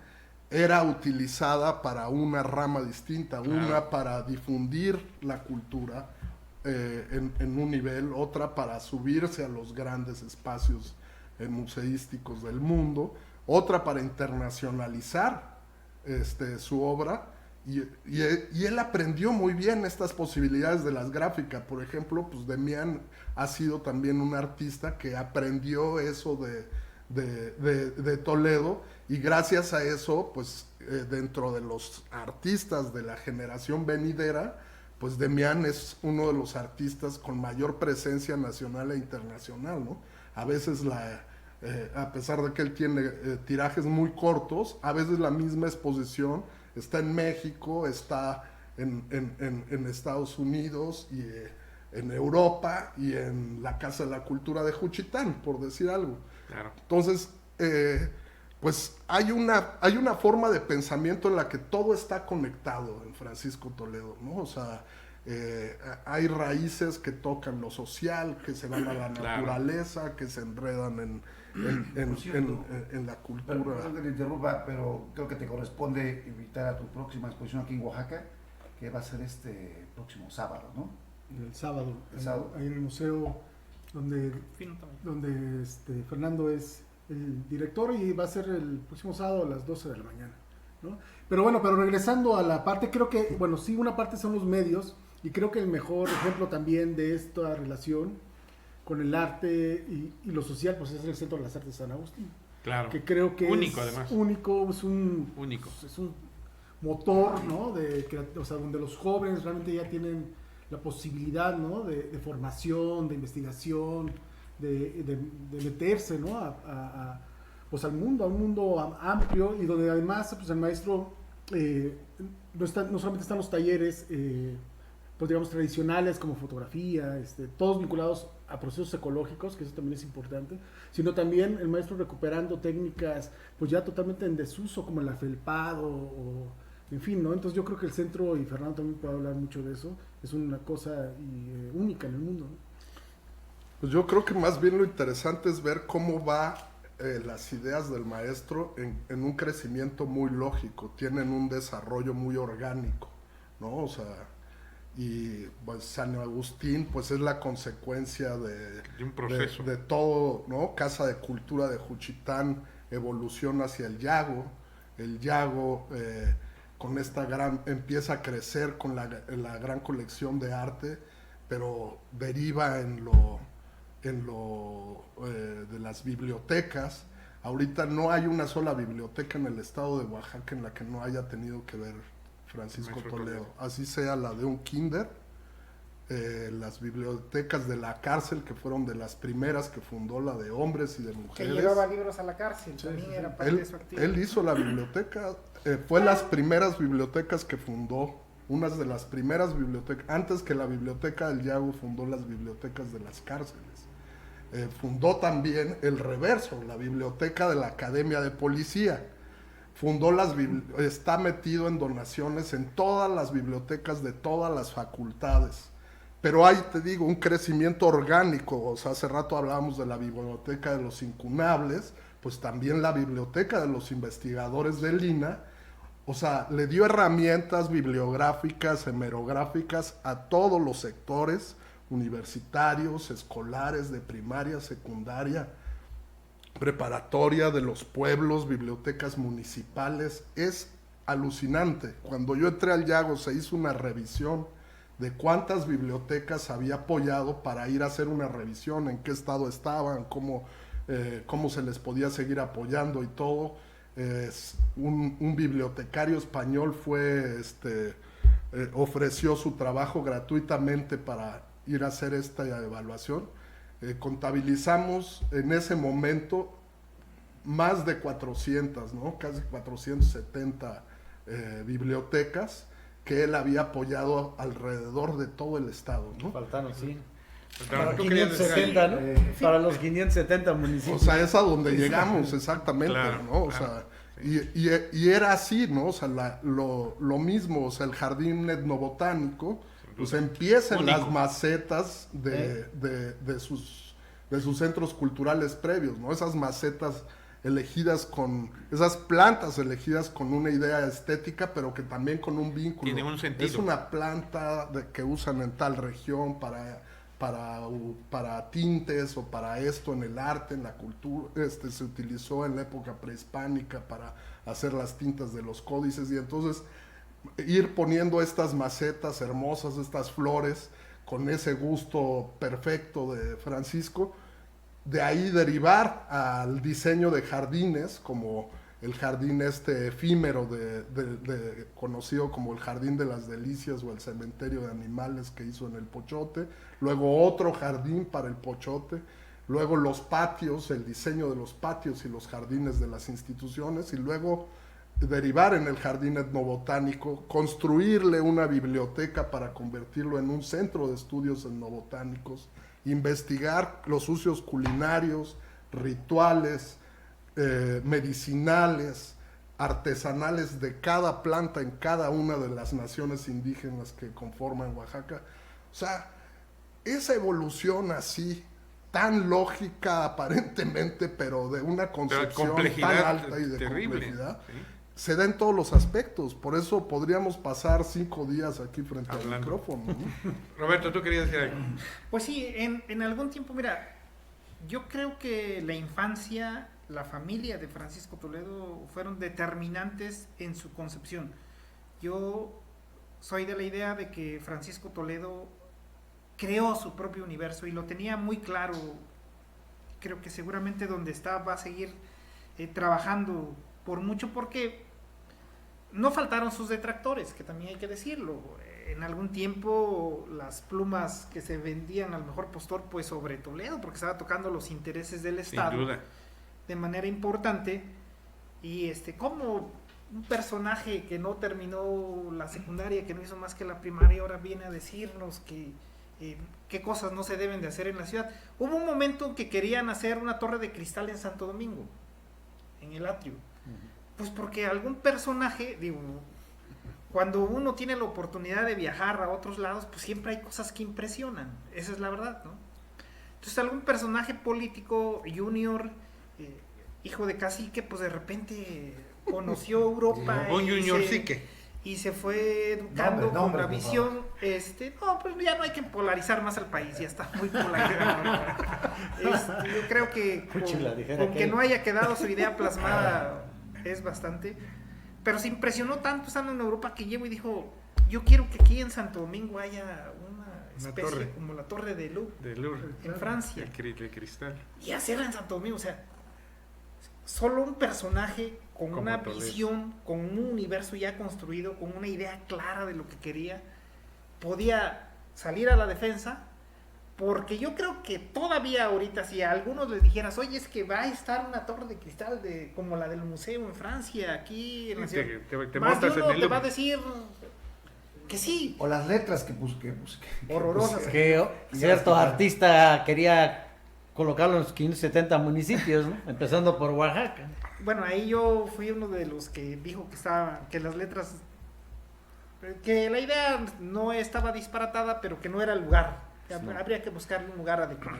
S5: era utilizada para una rama distinta, una para difundir la cultura en un nivel, otra para subirse a los grandes espacios museísticos del mundo, otra para internacionalizar su obra, y él aprendió muy bien estas posibilidades de las gráficas. Por ejemplo, pues Demián ha sido también un artista que aprendió eso de Toledo, y gracias a eso, pues dentro de los artistas de la generación venidera, pues Demián es uno de los artistas con mayor presencia nacional e internacional, ¿no? A veces a pesar de que él tiene tirajes muy cortos, a veces la misma exposición está en México, está en Estados Unidos, y en Europa, y en la Casa de la Cultura de Juchitán, por decir algo.
S1: Claro.
S5: Entonces, pues hay una forma de pensamiento en la que todo está conectado en Francisco Toledo, ¿no? O sea, hay raíces que tocan lo social, que se van a la naturaleza, que se enredan en la cultura.
S3: Perdón que te interrumpa, pero creo que te corresponde invitar a tu próxima exposición aquí en Oaxaca, que va a ser este próximo sábado, ¿no?
S4: El sábado,
S3: El sábado.
S4: ahí en el museo donde Fernando es el director, y va a ser el próximo sábado a las 12 de la mañana, ¿no? Pero bueno, regresando a la parte, creo que, bueno, sí, una parte son los medios, y creo que el mejor ejemplo también de esta relación con el arte y lo social, pues es el Centro de las Artes de San Agustín.
S1: Claro.
S4: Que creo que
S1: Único,
S4: es
S1: además.
S4: único, es un motor, ¿no? O sea, donde los jóvenes realmente ya tienen la posibilidad, ¿no? de formación, de investigación, de meterse, ¿no? Pues al mundo, a un mundo amplio, y donde además pues el maestro no solamente están los talleres pues digamos tradicionales como fotografía, todos vinculados a procesos ecológicos, que eso también es importante, sino también el maestro recuperando técnicas pues ya totalmente en desuso, como el afelpado, o en fin, ¿no? Entonces yo creo que el centro, y Fernando también puede hablar mucho de eso, es una cosa única en el mundo, ¿no?
S5: Pues yo creo que más bien lo interesante es ver cómo va las ideas del maestro en un crecimiento muy lógico, tienen un desarrollo muy orgánico, ¿no? O sea, y pues San Agustín pues es la consecuencia de
S1: un proceso.
S5: de todo, ¿no? Casa de Cultura de Juchitán evoluciona hacia el Yago con esta empieza a crecer con la gran colección de arte, pero deriva en lo de las bibliotecas. Ahorita no hay una sola biblioteca en el estado de Oaxaca en la que no haya tenido que ver Francisco Toledo, así sea la de un kinder, las bibliotecas de la cárcel, que fueron de las primeras que fundó, la de hombres y de
S2: Que
S5: mujeres.
S2: llevaba libros a la cárcel,
S4: Sí,
S2: también
S4: sí, sí.
S2: era parte de su actividad.
S5: Él hizo la biblioteca, fue las primeras bibliotecas que fundó, unas de las primeras bibliotecas, antes que la biblioteca del Yago fundó las bibliotecas de las cárceles. Fundó también el reverso, la biblioteca de la Academia de Policía. Fundó está metido en donaciones en todas las bibliotecas de todas las facultades. Pero hay, te digo, un crecimiento orgánico. O sea, hace rato hablábamos de la biblioteca de los incunables, pues también la biblioteca de los investigadores del INA. O sea, le dio herramientas bibliográficas, hemerográficas a todos los sectores universitarios, escolares, de primaria, secundaria, preparatoria, de los pueblos, bibliotecas municipales. Es alucinante. Cuando yo entré al Yago se hizo una revisión de cuántas bibliotecas había apoyado para ir a hacer una revisión, en qué estado estaban, cómo se les podía seguir apoyando y todo. Un bibliotecario español ofreció su trabajo gratuitamente para ir a hacer esta evaluación. Contabilizamos en ese momento más de 400, ¿no? Casi 470 bibliotecas que él había apoyado alrededor de todo el estado, ¿no?
S6: Faltaron, sí.
S1: Para
S6: Para 570, ¿no? Para los 570 municipios.
S5: O sea, es a donde llegamos exactamente,
S1: Claro,
S5: ¿no? O
S1: claro.
S5: sea, y era así, ¿no? O sea, lo mismo, o sea, el jardín etnobotánico, pues empieza en
S1: Único.
S5: las macetas de sus centros culturales previos, ¿no? Esas macetas elegidas esas plantas elegidas con una idea estética, pero que también con un vínculo.
S1: Tiene un sentido.
S5: Es una planta que usan en tal región para tintes o para esto en el arte, en la cultura. Se utilizó en la época prehispánica para hacer las tintas de los códices, y entonces ir poniendo estas macetas hermosas, estas flores, con ese gusto perfecto de Francisco. De ahí derivar al diseño de jardines, como el jardín efímero conocido como el Jardín de las Delicias o el Cementerio de Animales que hizo en el Pochote, luego otro jardín para el Pochote, luego los patios, el diseño de los patios y los jardines de las instituciones, y luego derivar en el jardín etnobotánico, construirle una biblioteca para convertirlo en un centro de estudios etnobotánicos, investigar los usos culinarios, rituales, medicinales, artesanales de cada planta en cada una de las naciones indígenas que conforman Oaxaca. O sea, esa evolución así, tan lógica aparentemente, pero de una concepción tan alta y de
S1: terrible,
S5: complejidad,
S1: ¿sí?
S5: se da en todos los aspectos. Por eso podríamos pasar 5 días aquí frente al
S1: Hablando.
S5: micrófono, ¿no?
S1: Roberto, tú querías decir algo.
S2: Pues sí, en algún tiempo, mira, yo creo que la infancia, la familia de Francisco Toledo fueron determinantes en su concepción. Yo soy de la idea de que Francisco Toledo creó su propio universo y lo tenía muy claro. Creo que seguramente donde está va a seguir trabajando por mucho, porque no faltaron sus detractores, que también hay que decirlo. En algún tiempo las plumas que se vendían al mejor postor pues sobre Toledo, porque estaba tocando los intereses del Estado
S1: Sin duda.
S2: de manera importante, y como un personaje que no terminó la secundaria, que no hizo más que la primaria, ahora viene a decirnos que qué cosas no se deben de hacer en la ciudad. Hubo un momento en que querían hacer una torre de cristal en Santo Domingo, en el atrio, pues porque algún personaje, digo, cuando uno tiene la oportunidad de viajar a otros lados, pues siempre hay cosas que impresionan, esa es la verdad, ¿no? Entonces algún personaje político junior, hijo de cacique, pues de repente conoció Europa
S1: Un junior sí que.
S2: y se fue educando
S3: Nombre,
S2: con la
S3: por
S2: visión, no, pues ya no hay que polarizar más al país, ya está muy polarizado. Yo creo que
S6: Puchila, dijera
S2: con que
S6: aquel.
S2: no haya quedado su idea plasmada es bastante, pero se impresionó tanto estando en Europa que llegó y dijo, yo quiero que aquí en Santo Domingo haya una especie
S1: torre.
S2: como la Torre de Louvre
S1: De Lourdes.
S2: en Francia,
S1: De cristal.
S2: y hacerla en Santo Domingo, o sea, solo un personaje con
S1: Como
S2: una
S1: Toledo.
S2: visión, con un universo ya construido, con una idea clara de lo que quería, podía salir a la defensa, porque yo creo que todavía ahorita si a algunos les dijeras, oye, es que va a estar una torre de cristal como la del museo en Francia, aquí en la ciudad,
S1: Te
S2: más de
S1: montas en
S2: uno
S1: el
S2: te va a
S1: Louvre.
S2: decir que sí,
S3: O las letras que
S2: horrorosas.
S6: Que cierto artista quería colocarlo en los 570 municipios, ¿no? Empezando por Oaxaca.
S2: Bueno, ahí yo fui uno de los que dijo que las letras, que la idea no estaba disparatada, pero que no era el lugar. Habría que buscarle un lugar adecuado.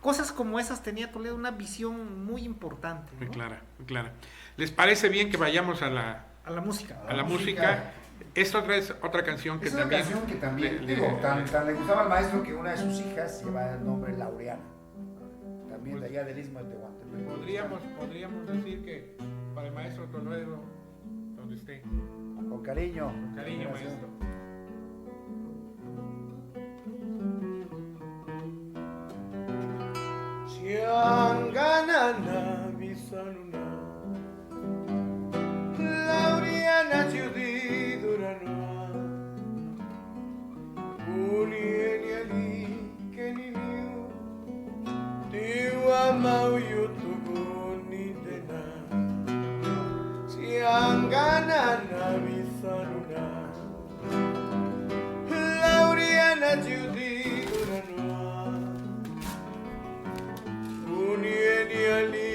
S2: Cosas como esas tenía Toledo una visión muy importante,
S1: Muy
S2: ¿no?
S1: clara, muy clara. ¿Les parece bien que vayamos a la
S2: A la música.
S1: música? Esta es otra canción que
S3: Es una
S1: también...
S3: canción que también,
S1: le-
S3: digo, tan le gustaba al maestro que una de sus hijas lleva el nombre Laureana, también de allá del Istmo de Tehuantepec.
S1: Podríamos decir que para el maestro Toledo, donde esté,
S3: Con cariño.
S1: con cariño, maestro.
S8: Sianganana bisanuna Lauriana Judi Duranoa Unieni Ali Keniniu Tiwa mau yutuguni dena Sianganana bisanuna Lauriana Judi Duranoa Unieni ali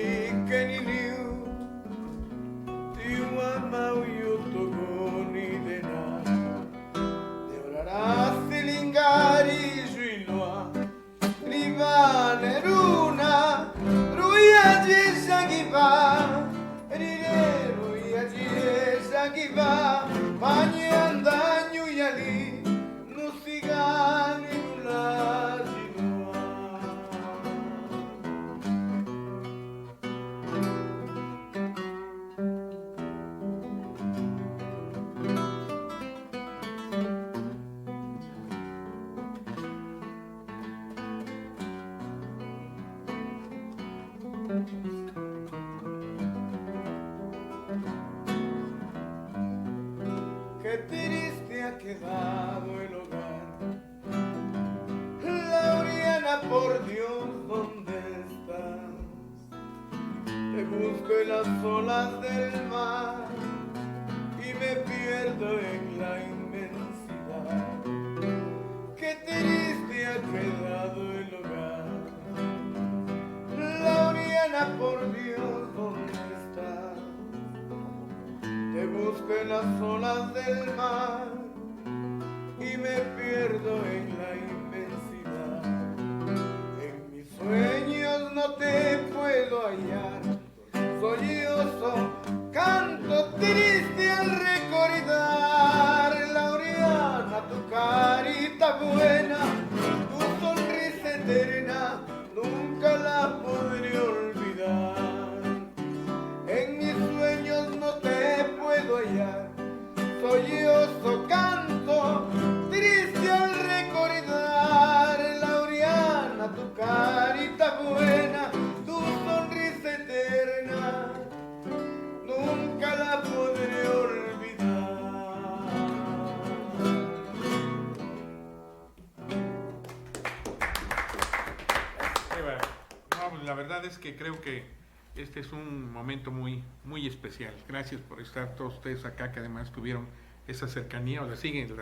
S8: keniliu Tiwa mau yutogoni dena Deorara silingari juinoa Rivane runa Ruia jesa giva Rire ruia jesa giva Pani andanyu yali Nusigani nular jinoa Qué triste ha quedado el hogar. Laureana, por Dios, ¿dónde estás? Te busco en las olas del mar y me pierdo en la inmensidad. Qué triste ha quedado el hogar. Laureana, por Dios, ¿dónde estás? Te busco en las olas del mar y me pierdo en la inmensidad. En mis sueños no te puedo hallar, sollozo, canto triste al recordar. Laureana, tu carita buena, tu sonrisa eterna, nunca la podré olvidar. En mis sueños no te puedo hallar, sollozo canto, triste al recordar. Laureana, tu carita buena, tu sonrisa eterna, nunca la podré olvidar.
S1: Qué bueno. No, pues la verdad es que creo que este es un momento muy, muy especial. Gracias por estar todos ustedes acá, que además tuvieron esa cercanía, o la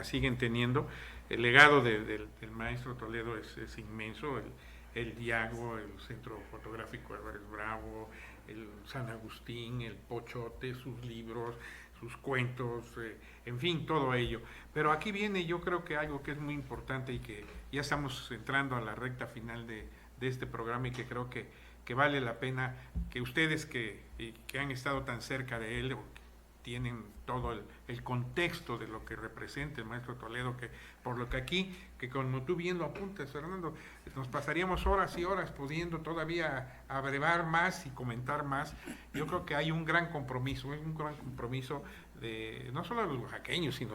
S1: siguen teniendo. El legado del maestro Toledo es inmenso. El Diago, el Centro Fotográfico Álvarez Bravo, el San Agustín, el Pochote, sus libros, sus cuentos, en fin, todo ello. Pero aquí viene yo creo que algo que es muy importante y que ya estamos entrando a la recta final de este programa y que creo que vale la pena que ustedes que han estado tan cerca de él, tienen todo el contexto de lo que representa el maestro Toledo, que por lo que aquí, que como tú bien lo apuntas, Fernando, nos pasaríamos horas y horas pudiendo todavía abrevar más y comentar más. Yo creo que hay un gran compromiso, de no solo de los oaxaqueños, sino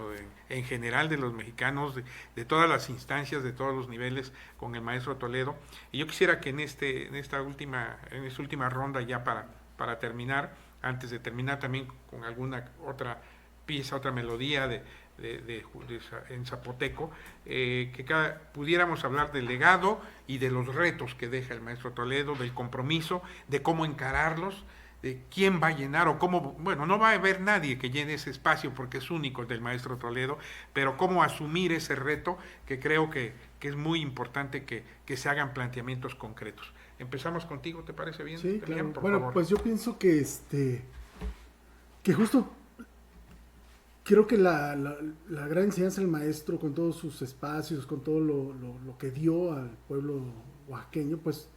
S1: en general de los mexicanos, de todas las instancias, de todos los niveles con el maestro Toledo. Y yo quisiera que en esta última ronda, ya para terminar, antes de terminar también con alguna otra pieza, otra melodía en zapoteco, que pudiéramos hablar del legado y de los retos que deja el maestro Toledo, del compromiso, de cómo encararlos, de quién va a llenar o cómo, bueno, no va a haber nadie que llene ese espacio porque es único el del maestro Toledo, pero cómo asumir ese reto, que creo que es muy importante que se hagan planteamientos concretos. Empezamos contigo, ¿te parece bien?
S4: Sí,
S1: Demián,
S4: claro.
S1: por favor.
S4: Pues yo pienso que que justo creo que la gran enseñanza del maestro, con todos sus espacios, con todo lo que dio al pueblo oaxaqueño, pues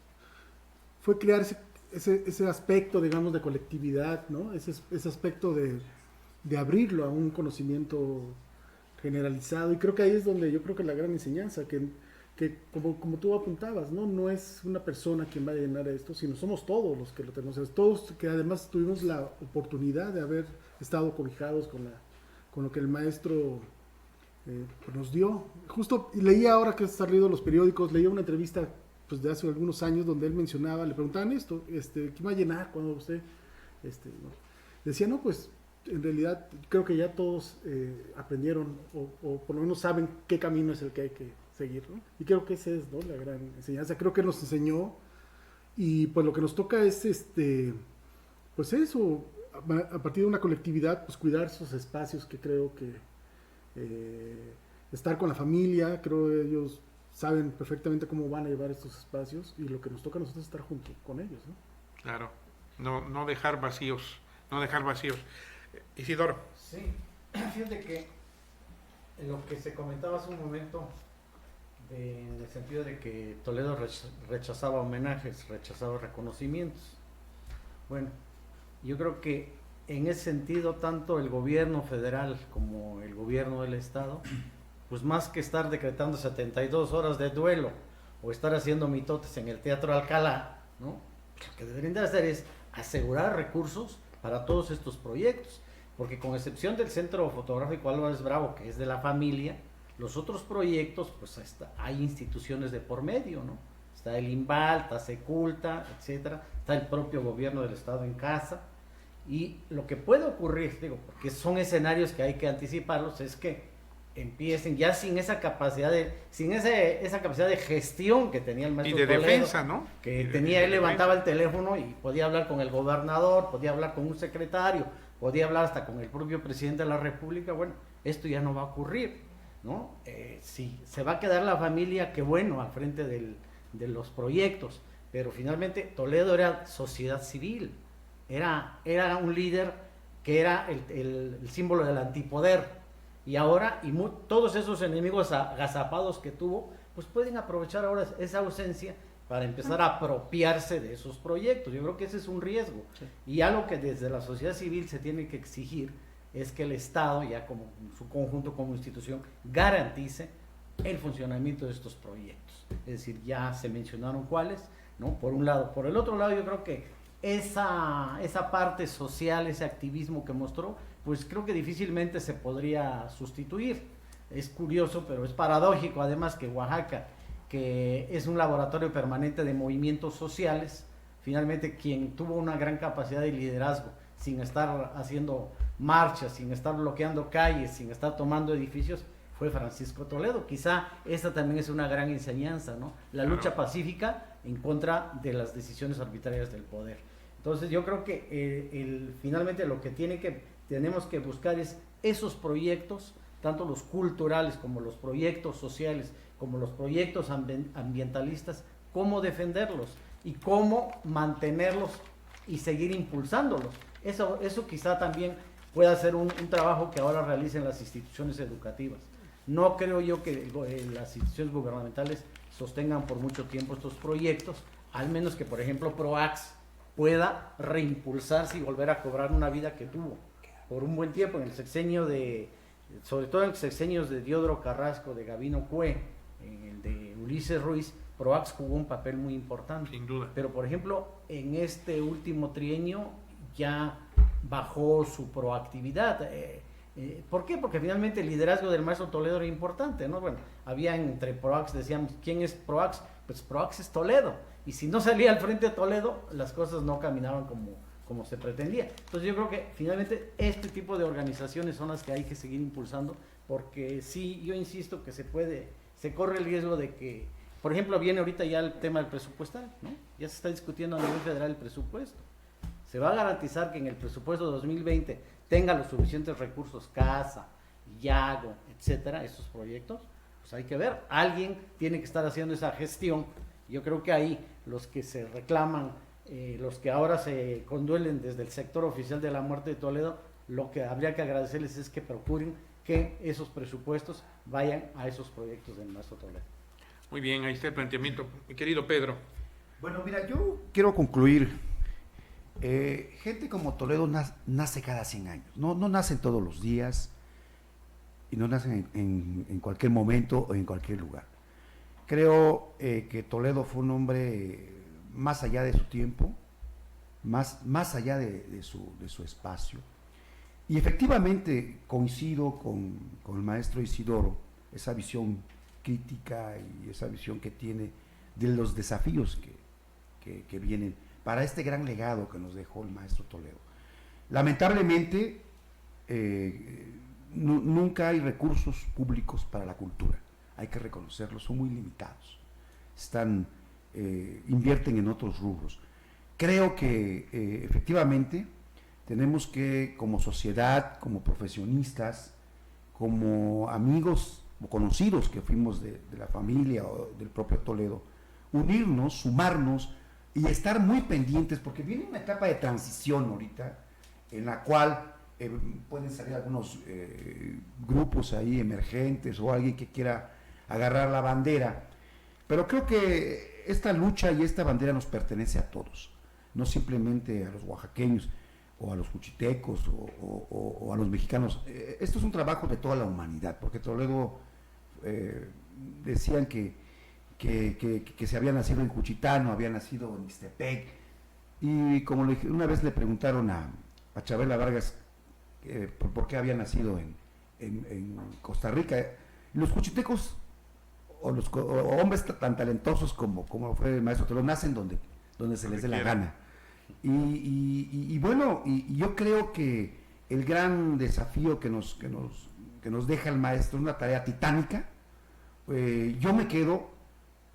S4: fue crear ese aspecto, digamos, de colectividad, ¿no? Ese aspecto de abrirlo a un conocimiento generalizado. Y creo que ahí es donde yo creo que la gran enseñanza, que como tú apuntabas, ¿no? Es una persona quien va a llenar esto, sino somos todos los que lo tenemos, todos que además tuvimos la oportunidad de haber estado cobijados con lo que el maestro nos dio. Justo leía, ahora que han salido los periódicos, leía una entrevista pues de hace algunos años donde él mencionaba, le preguntaban esto, ¿quién va a llenar cuando usted? ¿No? Decía, no, pues en realidad creo que ya todos aprendieron o por lo menos saben qué camino es el que hay que seguir, ¿no? Y creo que esa es, ¿no?, la gran enseñanza. Creo que nos enseñó, y pues lo que nos toca es pues eso, a partir de una colectividad, pues cuidar esos espacios, que creo que estar con la familia, creo que ellos saben perfectamente cómo van a llevar estos espacios, y lo que nos toca a nosotros es estar junto con ellos, ¿no?
S1: Claro, no dejar vacíos, Isidoro.
S6: Sí, fíjate que lo que se comentaba hace un momento, en el sentido de que Toledo rechazaba homenajes, rechazaba reconocimientos. Bueno, yo creo que en ese sentido, tanto el gobierno federal como el gobierno del estado, pues más que estar decretando 72 horas de duelo o estar haciendo mitotes en el Teatro Alcalá, ¿no?, lo que deberían de hacer es asegurar recursos para todos estos proyectos, porque con excepción del Centro Fotográfico Álvarez Bravo, que es de la familia, los otros proyectos, pues hay instituciones de por medio, ¿no? Está el INVAL, está Seculta, etcétera, está el propio gobierno del estado en casa, y lo que puede ocurrir, digo, porque son escenarios que hay que anticiparlos, es que empiecen ya sin esa capacidad esa capacidad de gestión que tenía el maestro
S1: y de
S6: Toledo,
S1: defensa, ¿no?
S6: que
S1: él
S6: levantaba el teléfono y podía hablar con el gobernador, podía hablar con un secretario, podía hablar hasta con el propio presidente de la República. Bueno, esto ya no va a ocurrir, ¿no? Sí, se va a quedar la familia, que bueno, al frente de los proyectos, pero finalmente Toledo era sociedad civil, era un líder que era el símbolo del antipoder. Y ahora, todos esos enemigos agazapados que tuvo, pues pueden aprovechar ahora esa ausencia para empezar a apropiarse de esos proyectos. Yo creo que ese es un riesgo. Sí. Y algo que desde la sociedad civil se tiene que exigir es que el Estado, ya como su conjunto, como institución, garantice el funcionamiento de estos proyectos. Es decir, ya se mencionaron cuáles, ¿no? Por un lado. Por el otro lado, yo creo que esa parte social, ese activismo que mostró, pues creo que difícilmente se podría sustituir. Es curioso, pero es paradójico además que Oaxaca, que es un laboratorio permanente de movimientos sociales, finalmente quien tuvo una gran capacidad de liderazgo, sin estar haciendo marchas, sin estar bloqueando calles, sin estar tomando edificios, fue Francisco Toledo. Quizá esta también es una gran enseñanza, ¿no? La lucha pacífica en contra de las decisiones arbitrarias del poder. Entonces yo creo que finalmente lo que tenemos que buscar es esos proyectos, tanto los culturales como los proyectos sociales, como los proyectos ambientalistas, cómo defenderlos y cómo mantenerlos y seguir impulsándolos. Eso quizá también pueda ser un trabajo que ahora realicen las instituciones educativas. No creo yo que las instituciones gubernamentales sostengan por mucho tiempo estos proyectos, al menos que, por ejemplo, PROACS pueda reimpulsarse y volver a cobrar una vida que tuvo por un buen tiempo en el sexenio sobre todo en los sexenios de Diodoro Carrasco, de Gabino Cue, en el de Ulises Ruiz. PROACS jugó un papel muy importante.
S1: Sin duda.
S6: Pero, por ejemplo, en este último trienio ya bajó su proactividad. ¿Por qué? Porque finalmente el liderazgo del maestro Toledo era importante, ¿no? Bueno, había entre PROACS, decíamos, ¿quién es PROACS? Pues PROACS es Toledo. Y si no salía al frente de Toledo, las cosas no caminaban como se pretendía. Entonces yo creo que finalmente este tipo de organizaciones son las que hay que seguir impulsando, porque sí, yo insisto que se corre el riesgo de que, por ejemplo, viene ahorita ya el tema del presupuestal, ¿no? Ya se está discutiendo a nivel federal el presupuesto. Se va a garantizar que en el presupuesto de 2020 tenga los suficientes recursos, CASA, IAGO, etcétera, estos proyectos. Pues hay que ver, alguien tiene que estar haciendo esa gestión. Yo creo que ahí los que se reclaman, los que ahora se conduelen desde el sector oficial de la muerte de Toledo, lo que habría que agradecerles es que procuren que esos presupuestos vayan a esos proyectos del maestro Toledo.
S1: Muy bien, ahí está el planteamiento. Mi querido Pedro.
S7: Bueno, mira, yo quiero concluir. Gente como Toledo nace cada 100 años. No nacen todos los días y no nacen en cualquier momento o en cualquier lugar. Creo que Toledo fue un hombre más allá de su tiempo, más allá de su espacio. Y efectivamente coincido con el maestro Isidoro, esa visión crítica y esa visión que tiene de los desafíos que vienen para este gran legado que nos dejó el maestro Toledo. Lamentablemente, nunca hay recursos públicos para la cultura, hay que reconocerlo, son muy limitados, invierten en otros rubros. Creo que efectivamente tenemos que, como sociedad, como profesionistas, como amigos o conocidos que fuimos de la familia o del propio Toledo, unirnos, sumarnos y estar muy pendientes, porque viene una etapa de transición ahorita, en la cual pueden salir algunos grupos ahí emergentes o alguien que quiera agarrar la bandera, pero creo que esta lucha y esta bandera nos pertenece a todos, no simplemente a los oaxaqueños o a los juchitecos o a los mexicanos. Esto es un trabajo de toda la humanidad, porque Toledo decían que se había nacido en Juchitán, había nacido en Ixtepec, y como una vez le preguntaron a Chabela Vargas por qué había nacido en Costa Rica. Los juchitecos o hombres tan talentosos como fue el maestro Toledo nacen donde se les dé la gana. Y bueno, y yo creo que el gran desafío que nos deja el maestro es una tarea titánica. Yo me quedo,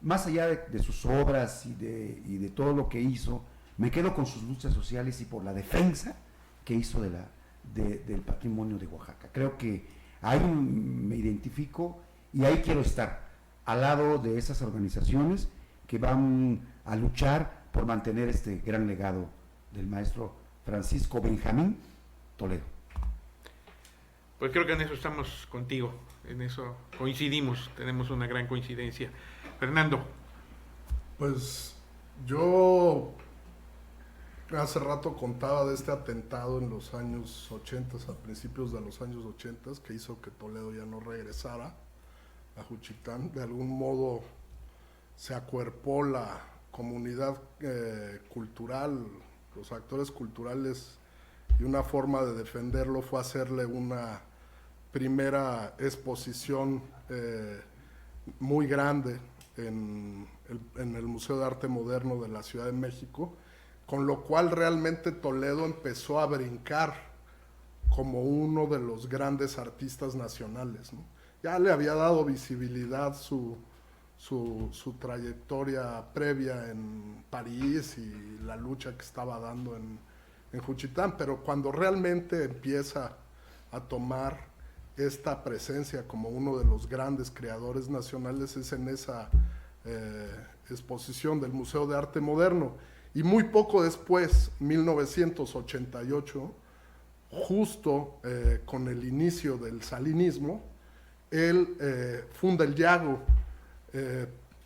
S7: más allá de sus obras y de todo lo que hizo, me quedo con sus luchas sociales y por la defensa que hizo del patrimonio de Oaxaca. Creo que ahí me identifico y ahí quiero estar, al lado de esas organizaciones que van a luchar por mantener este gran legado del maestro Francisco Benjamín Toledo.
S1: Pues creo que en eso estamos contigo, en eso coincidimos, tenemos una gran coincidencia. Fernando.
S5: Pues yo hace rato contaba de este atentado en los años 80, a principios de los años 80, que hizo que Toledo ya no regresara a Juchitán. De algún modo se acuerpó la comunidad cultural, los actores culturales, y una forma de defenderlo fue hacerle una primera exposición muy grande en el Museo de Arte Moderno de la Ciudad de México, con lo cual realmente Toledo empezó a brincar como uno de los grandes artistas nacionales, ¿no? Ya le había dado visibilidad su trayectoria previa en París y la lucha que estaba dando en Juchitán, pero cuando realmente empieza a tomar esta presencia como uno de los grandes creadores nacionales es en esa exposición del Museo de Arte Moderno. Y muy poco después, 1988, justo con el inicio del salinismo, él funda el Yago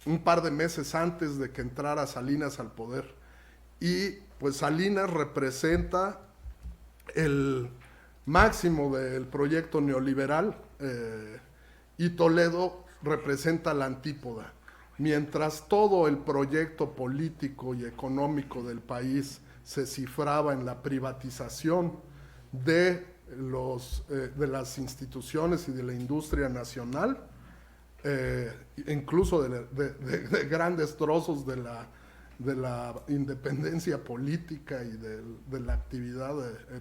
S5: un par de meses antes de que entrara Salinas al poder. Y pues Salinas representa el máximo del proyecto neoliberal y Toledo representa la antípoda. Mientras todo el proyecto político y económico del país se cifraba en la privatización de las instituciones y de la industria nacional, incluso de grandes trozos de la independencia política y de la actividad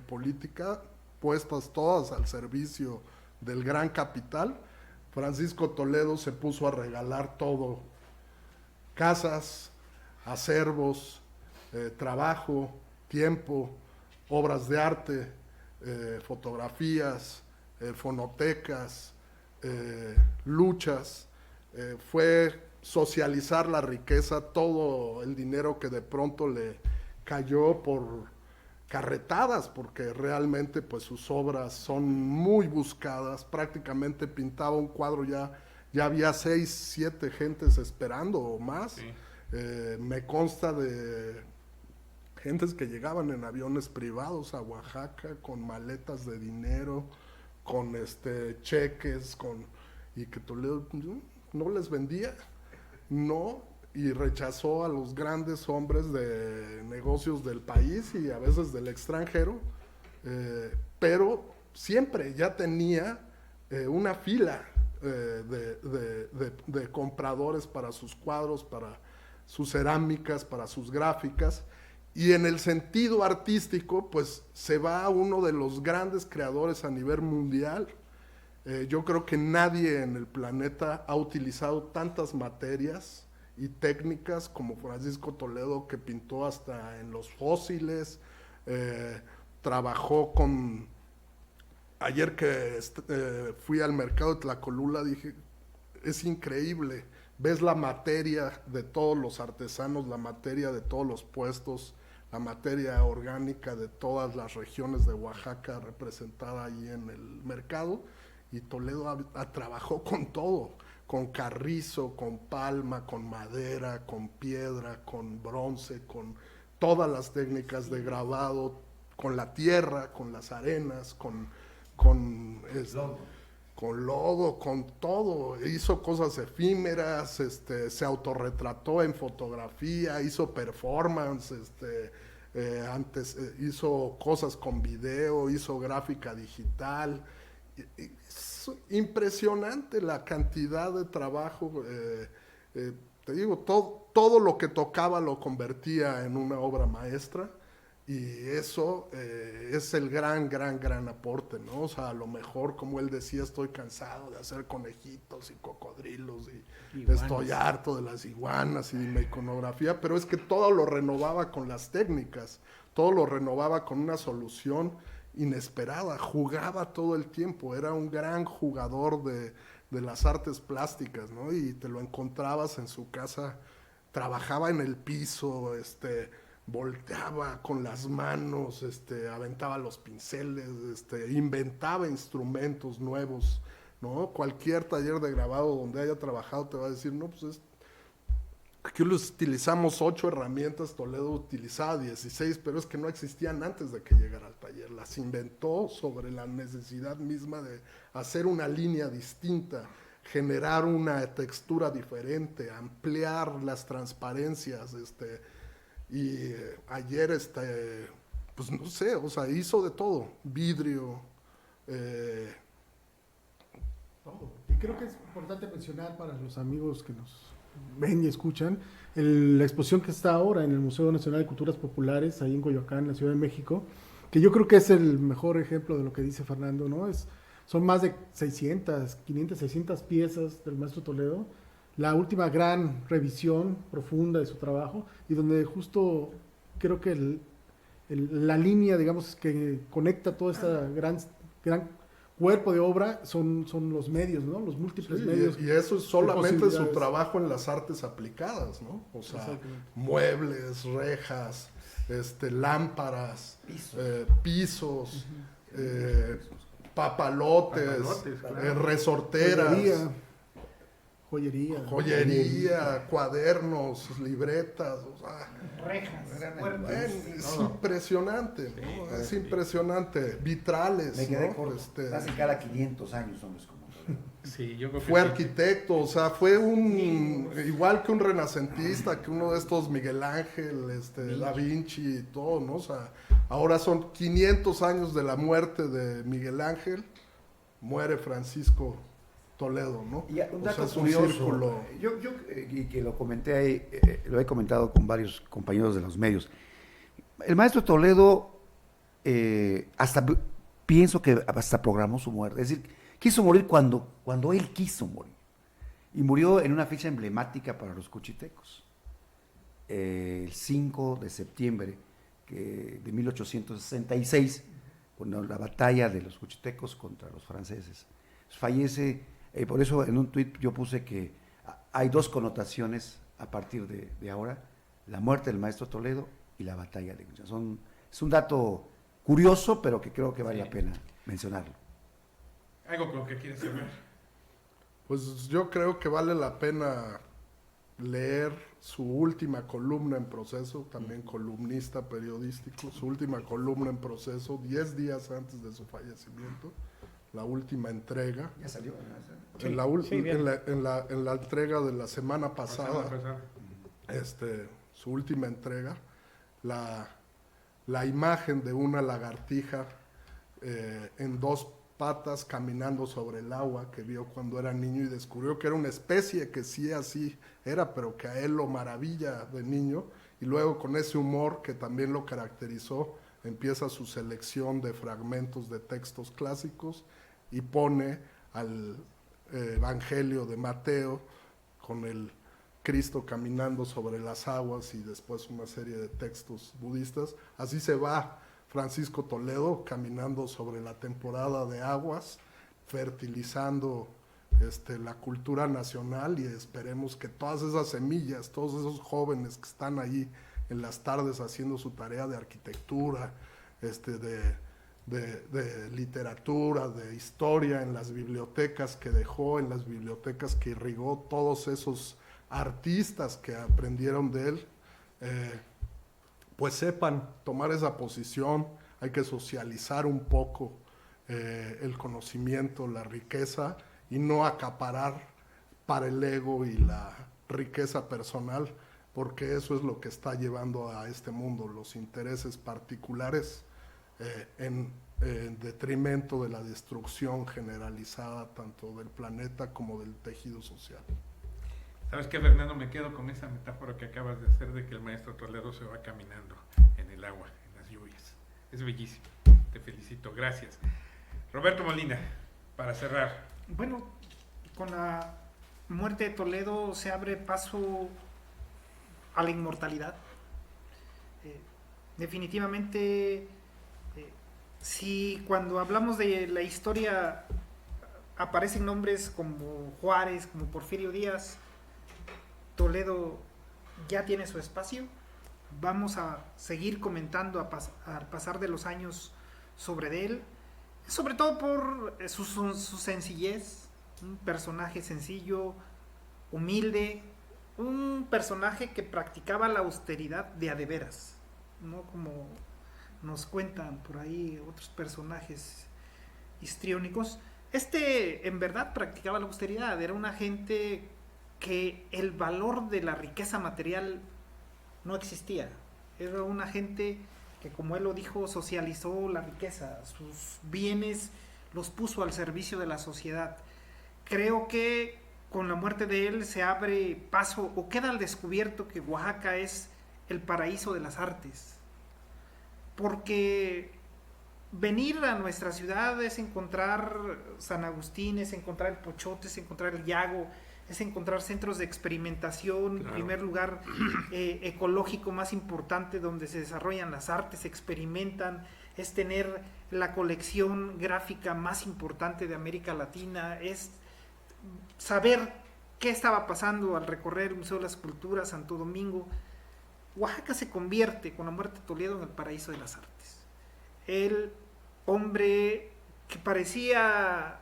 S5: política, puestas todas al servicio del gran capital, Francisco Toledo se puso a regalar todo: casas, acervos, trabajo, tiempo, obras de arte, fotografías, fonotecas, luchas. Fue socializar la riqueza, todo el dinero que de pronto le cayó por carretadas, porque realmente pues sus obras son muy buscadas. Prácticamente pintaba un cuadro, ya había 6, 7 gentes esperando o más.
S1: Sí.
S5: Me consta de gentes que llegaban en aviones privados a Oaxaca con maletas de dinero, con cheques, y que Toledo no les vendía, no, y rechazó a los grandes hombres de negocios del país y a veces del extranjero, pero siempre ya tenía una fila de compradores para sus cuadros, para sus cerámicas, para sus gráficas. Y en el sentido artístico, pues se va a uno de los grandes creadores a nivel mundial. Yo creo que nadie en el planeta ha utilizado tantas materias y técnicas como Francisco Toledo, que pintó hasta en los fósiles, trabajó con... Ayer que fui al mercado de Tlacolula, dije, es increíble, ves la materia de todos los artesanos, la materia de todos los puestos, la materia orgánica de todas las regiones de Oaxaca representada ahí en el mercado, y Toledo trabajó con todo, con carrizo, con palma, con madera, con piedra, con bronce, con todas las técnicas de grabado, con la tierra, con las arenas, con lodo, con todo. Hizo cosas efímeras, se autorretrató en fotografía, hizo performance, antes hizo cosas con video, hizo gráfica digital. Es impresionante la cantidad de trabajo. Te digo, todo lo que tocaba lo convertía en una obra maestra. Y eso es el gran aporte, ¿no? O sea, a lo mejor, como él decía, estoy cansado de hacer conejitos y cocodrilos y estoy harto de las iguanas y de mi iconografía, pero es que todo lo renovaba con las técnicas, todo lo renovaba con una solución inesperada, jugaba todo el tiempo, era un gran jugador de las artes plásticas, ¿no? Y te lo encontrabas en su casa, trabajaba en el piso, volteaba con las manos, aventaba los pinceles, inventaba instrumentos nuevos, ¿no? Cualquier taller de grabado donde haya trabajado te va a decir, no, pues aquí utilizamos 8 herramientas, Toledo utilizaba 16, pero es que no existían antes de que llegara al taller, las inventó sobre la necesidad misma de hacer una línea distinta, generar una textura diferente, ampliar las transparencias, y ayer, pues no sé, o sea, hizo de todo, vidrio.
S4: Todo. Y creo que es importante mencionar para los amigos que nos ven y escuchan, la exposición que está ahora en el Museo Nacional de Culturas Populares, ahí en Coyoacán, en la Ciudad de México, que yo creo que es el mejor ejemplo de lo que dice Fernando, ¿no? Son más de 500, 600 piezas del maestro Toledo, la última gran revisión profunda de su trabajo, y donde justo creo que la línea, digamos, que conecta todo este gran cuerpo de obra son los medios, ¿no? Los múltiples medios.
S5: Y eso es solamente su trabajo en las artes aplicadas, ¿no? O sea, muebles, rejas, lámparas, pisos. papalotes,
S1: claro.
S5: resorteras,
S4: Joyería.
S5: cuadernos, libretas, o sea,
S2: Rejas,
S3: Eran
S2: puertas.
S5: es impresionante, ¿no? Es impresionante, vitrales,
S3: Me quedé
S5: ¿no?
S3: corto. Hace cada 500 años hombres como Toledo.
S1: Sí, yo creo que
S5: Fue
S1: sí.
S5: arquitecto, o sea, fue igual que un renacentista, que uno de estos Miguel Ángel, Da Vinci y todo, ¿no? O sea, ahora son 500 años de la muerte de Miguel Ángel, muere Francisco Toledo, ¿no?
S3: Y un dato
S5: es un
S3: curioso,
S5: círculo.
S3: y que lo comenté ahí, lo he comentado con varios compañeros de los medios. El maestro Toledo, pienso que hasta programó su muerte. Es decir, quiso morir cuando él quiso morir. Y murió en una fecha emblemática para los cuchitecos. El 5 de septiembre de 1866, cuando la batalla de los cuchitecos contra los franceses. Fallece, por eso en un tuit yo puse que hay dos connotaciones a partir de ahora: la muerte del maestro Toledo y la batalla de Cucha. Es un dato curioso, pero que creo que vale la pena mencionarlo.
S1: Algo con lo que quieres cerrar.
S5: Pues yo creo que vale la pena leer su última columna en proceso, también columnista periodístico, su última columna en proceso, 10 días antes de su fallecimiento, la última entrega.
S3: Ya salió.
S5: En la entrega de la semana pasada, su última entrega, la imagen de una lagartija en dos patas caminando sobre el agua que vio cuando era niño y descubrió que era una especie que sí así era, pero que a él lo maravilla de niño, y luego con ese humor que también lo caracterizó, empieza su selección de fragmentos de textos clásicos y pone al Evangelio de Mateo con el Cristo caminando sobre las aguas y después una serie de textos budistas. Así se va Francisco Toledo caminando sobre la temporada de aguas, fertilizando la cultura nacional, y esperemos que todas esas semillas, todos esos jóvenes que están ahí en las tardes haciendo su tarea de arquitectura, de literatura, de historia, en las bibliotecas que dejó, en las bibliotecas que irrigó, todos esos artistas que aprendieron de él, pues sepan tomar esa posición. Hay que socializar un poco el conocimiento, la riqueza, y no acaparar para el ego y la riqueza personal, porque eso es lo que está llevando a este mundo, los intereses particulares en detrimento de la destrucción generalizada tanto del planeta como del tejido social.
S1: ¿Sabes qué, Fernando? Me quedo con esa metáfora que acabas de hacer de que el maestro Toledo se va caminando en el agua, en las lluvias. Es bellísimo. Te felicito. Gracias. Roberto Molina, para cerrar.
S2: Bueno, con la muerte de Toledo se abre paso a la inmortalidad. Definitivamente, si cuando hablamos de la historia aparecen nombres como Juárez, como Porfirio Díaz, Toledo ya tiene su espacio. Vamos a seguir comentando al pasar de los años sobre él, sobre todo por su sencillez, un personaje sencillo, humilde, un personaje que practicaba la austeridad de a de veras, no como nos cuentan por ahí otros personajes histriónicos. En verdad practicaba la austeridad, era una gente que el valor de la riqueza material no existía. Era una gente que, como él lo dijo, socializó la riqueza, sus bienes los puso al servicio de la sociedad. Creo que con la muerte de él se abre paso o queda al descubierto que Oaxaca es el paraíso de las artes. Porque venir a nuestra ciudad es encontrar San Agustín, es encontrar el Pochote, es encontrar el Yago, es encontrar centros de experimentación,
S1: claro.
S2: Primer lugar ecológico más importante donde se desarrollan las artes, se experimentan, es tener la colección gráfica más importante de América Latina, es saber qué estaba pasando al recorrer el Museo de las Culturas, Santo Domingo. Oaxaca se convierte con la muerte de Toledo en el paraíso de las artes. Él hombre que parecía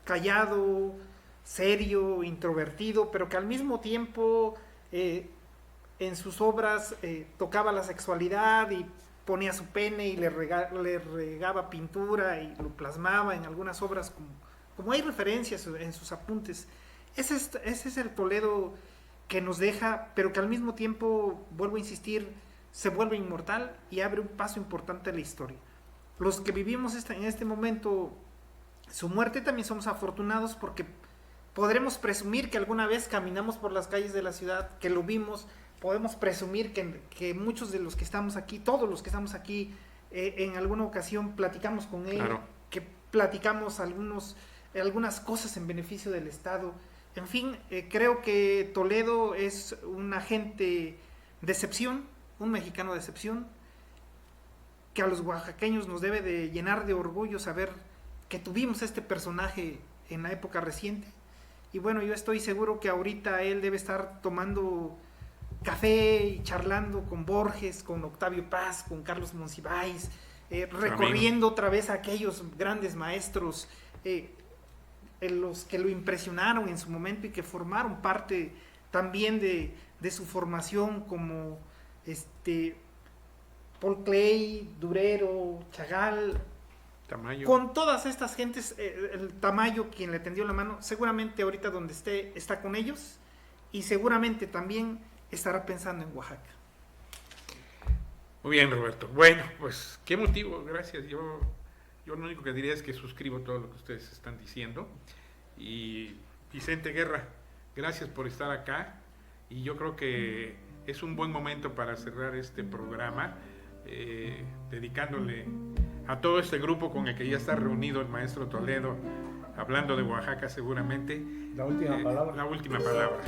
S2: callado, serio, introvertido, pero que al mismo tiempo en sus obras tocaba la sexualidad y ponía su pene y le regaba pintura y lo plasmaba en algunas obras, como hay referencias en sus apuntes. Ese es el Toledo que nos deja, pero que al mismo tiempo, vuelvo a insistir, se vuelve inmortal y abre un paso importante a la historia. Los que vivimos en este momento su muerte también somos afortunados porque podremos presumir que alguna vez caminamos por las calles de la ciudad, que lo vimos, podemos presumir que muchos de los que estamos aquí, todos los que estamos aquí, en alguna ocasión platicamos con él,
S1: Claro.
S2: que platicamos algunas cosas en beneficio del Estado. En fin, creo que Toledo es un agente de excepción, un mexicano de excepción, que a los oaxaqueños nos debe de llenar de orgullo saber que tuvimos este personaje en la época reciente. Y bueno, yo estoy seguro que ahorita él debe estar tomando café y charlando con Borges, con Octavio Paz, con Carlos Monsiváis, recorriendo otra vez a aquellos grandes maestros, los que lo impresionaron en su momento y que formaron parte también de su formación, como Paul Klee, Durero, Chagall,
S1: Tamayo.
S2: con todas estas gentes. El Tamayo, quien le tendió la mano, seguramente ahorita donde esté está con ellos y seguramente también estará pensando en Oaxaca.
S1: Muy bien, Roberto. Bueno, pues qué motivo, gracias. Yo lo único que diría es que suscribo todo lo que ustedes están diciendo. Y Vicente Guerra, gracias por estar acá. Y yo creo que es un buen momento para cerrar este programa, dedicándole a todo este grupo con el que ya está reunido el maestro Toledo, hablando de Oaxaca seguramente.
S8: La última palabra.
S1: La última palabra.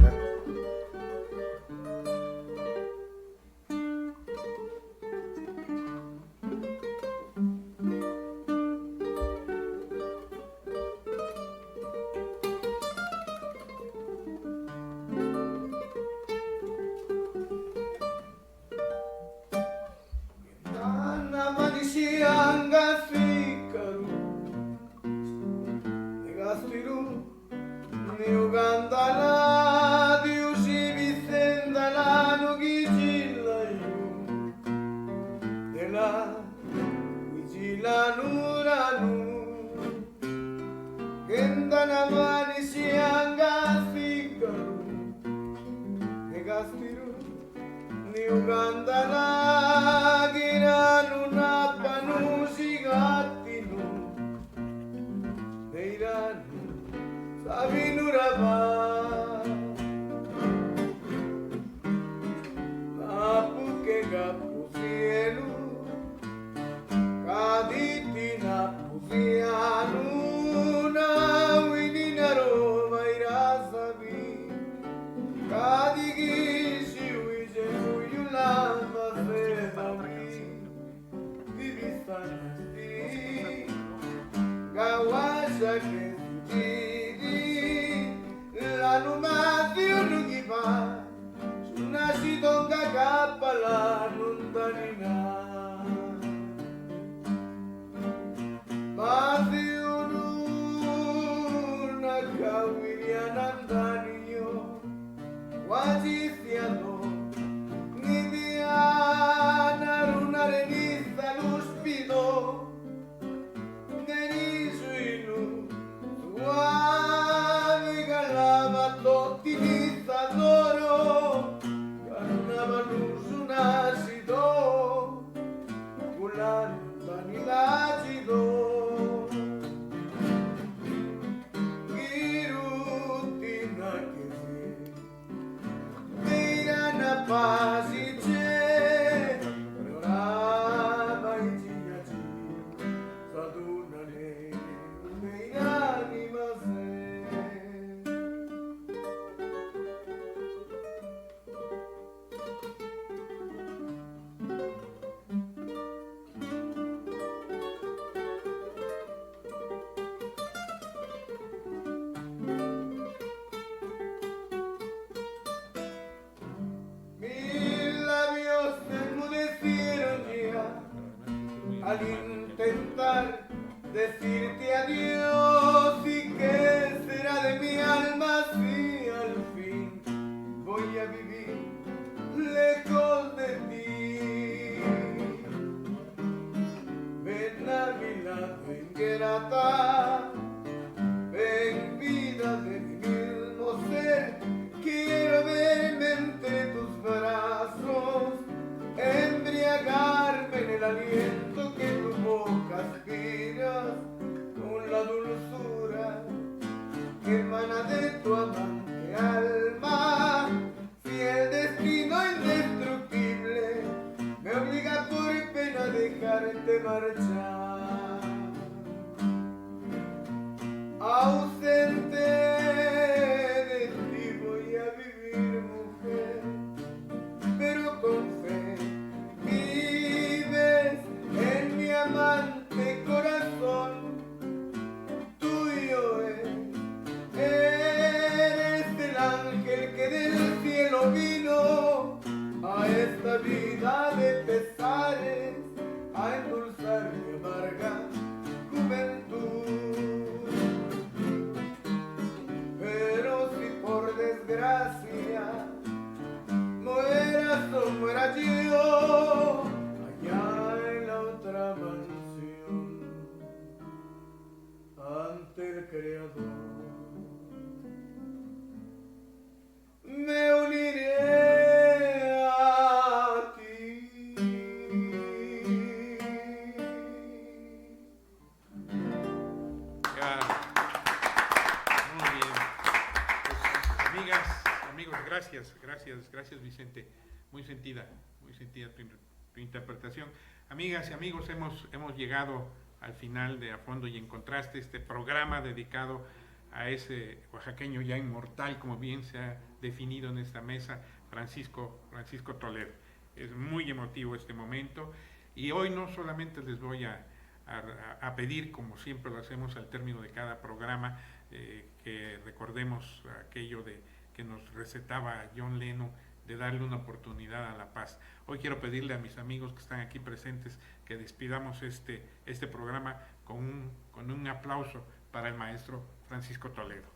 S8: que emana de tu amante alma. Si el destino indestructible me obliga por pena a dejarte marchar, ausente de ti voy a vivir, mujer, pero con fe. Vives en mi amante corazón, tuyo es. Eres el ángel que del cielo vino a esta vida de pesares a endulzar mi amarga juventud. Pero si por desgracia mueras o muera yo allá en la otra mansión ante el Creador, me uniré a ti.
S1: Ya. Muy bien. Pues, amigas, amigos, gracias Vicente. Muy sentida tu interpretación. Amigas y amigos, hemos llegado al final de A Fondo y en Contraste, este programa dedicado a ese oaxaqueño ya inmortal, como bien se ha definido en esta mesa, Francisco Toledo. Es muy emotivo este momento y hoy no solamente les voy a pedir, como siempre lo hacemos al término de cada programa, que recordemos aquello de que nos recetaba John Lennon, de darle una oportunidad a la paz. Hoy quiero pedirle a mis amigos que están aquí presentes que despidamos este programa con un aplauso para el maestro Francisco Toledo.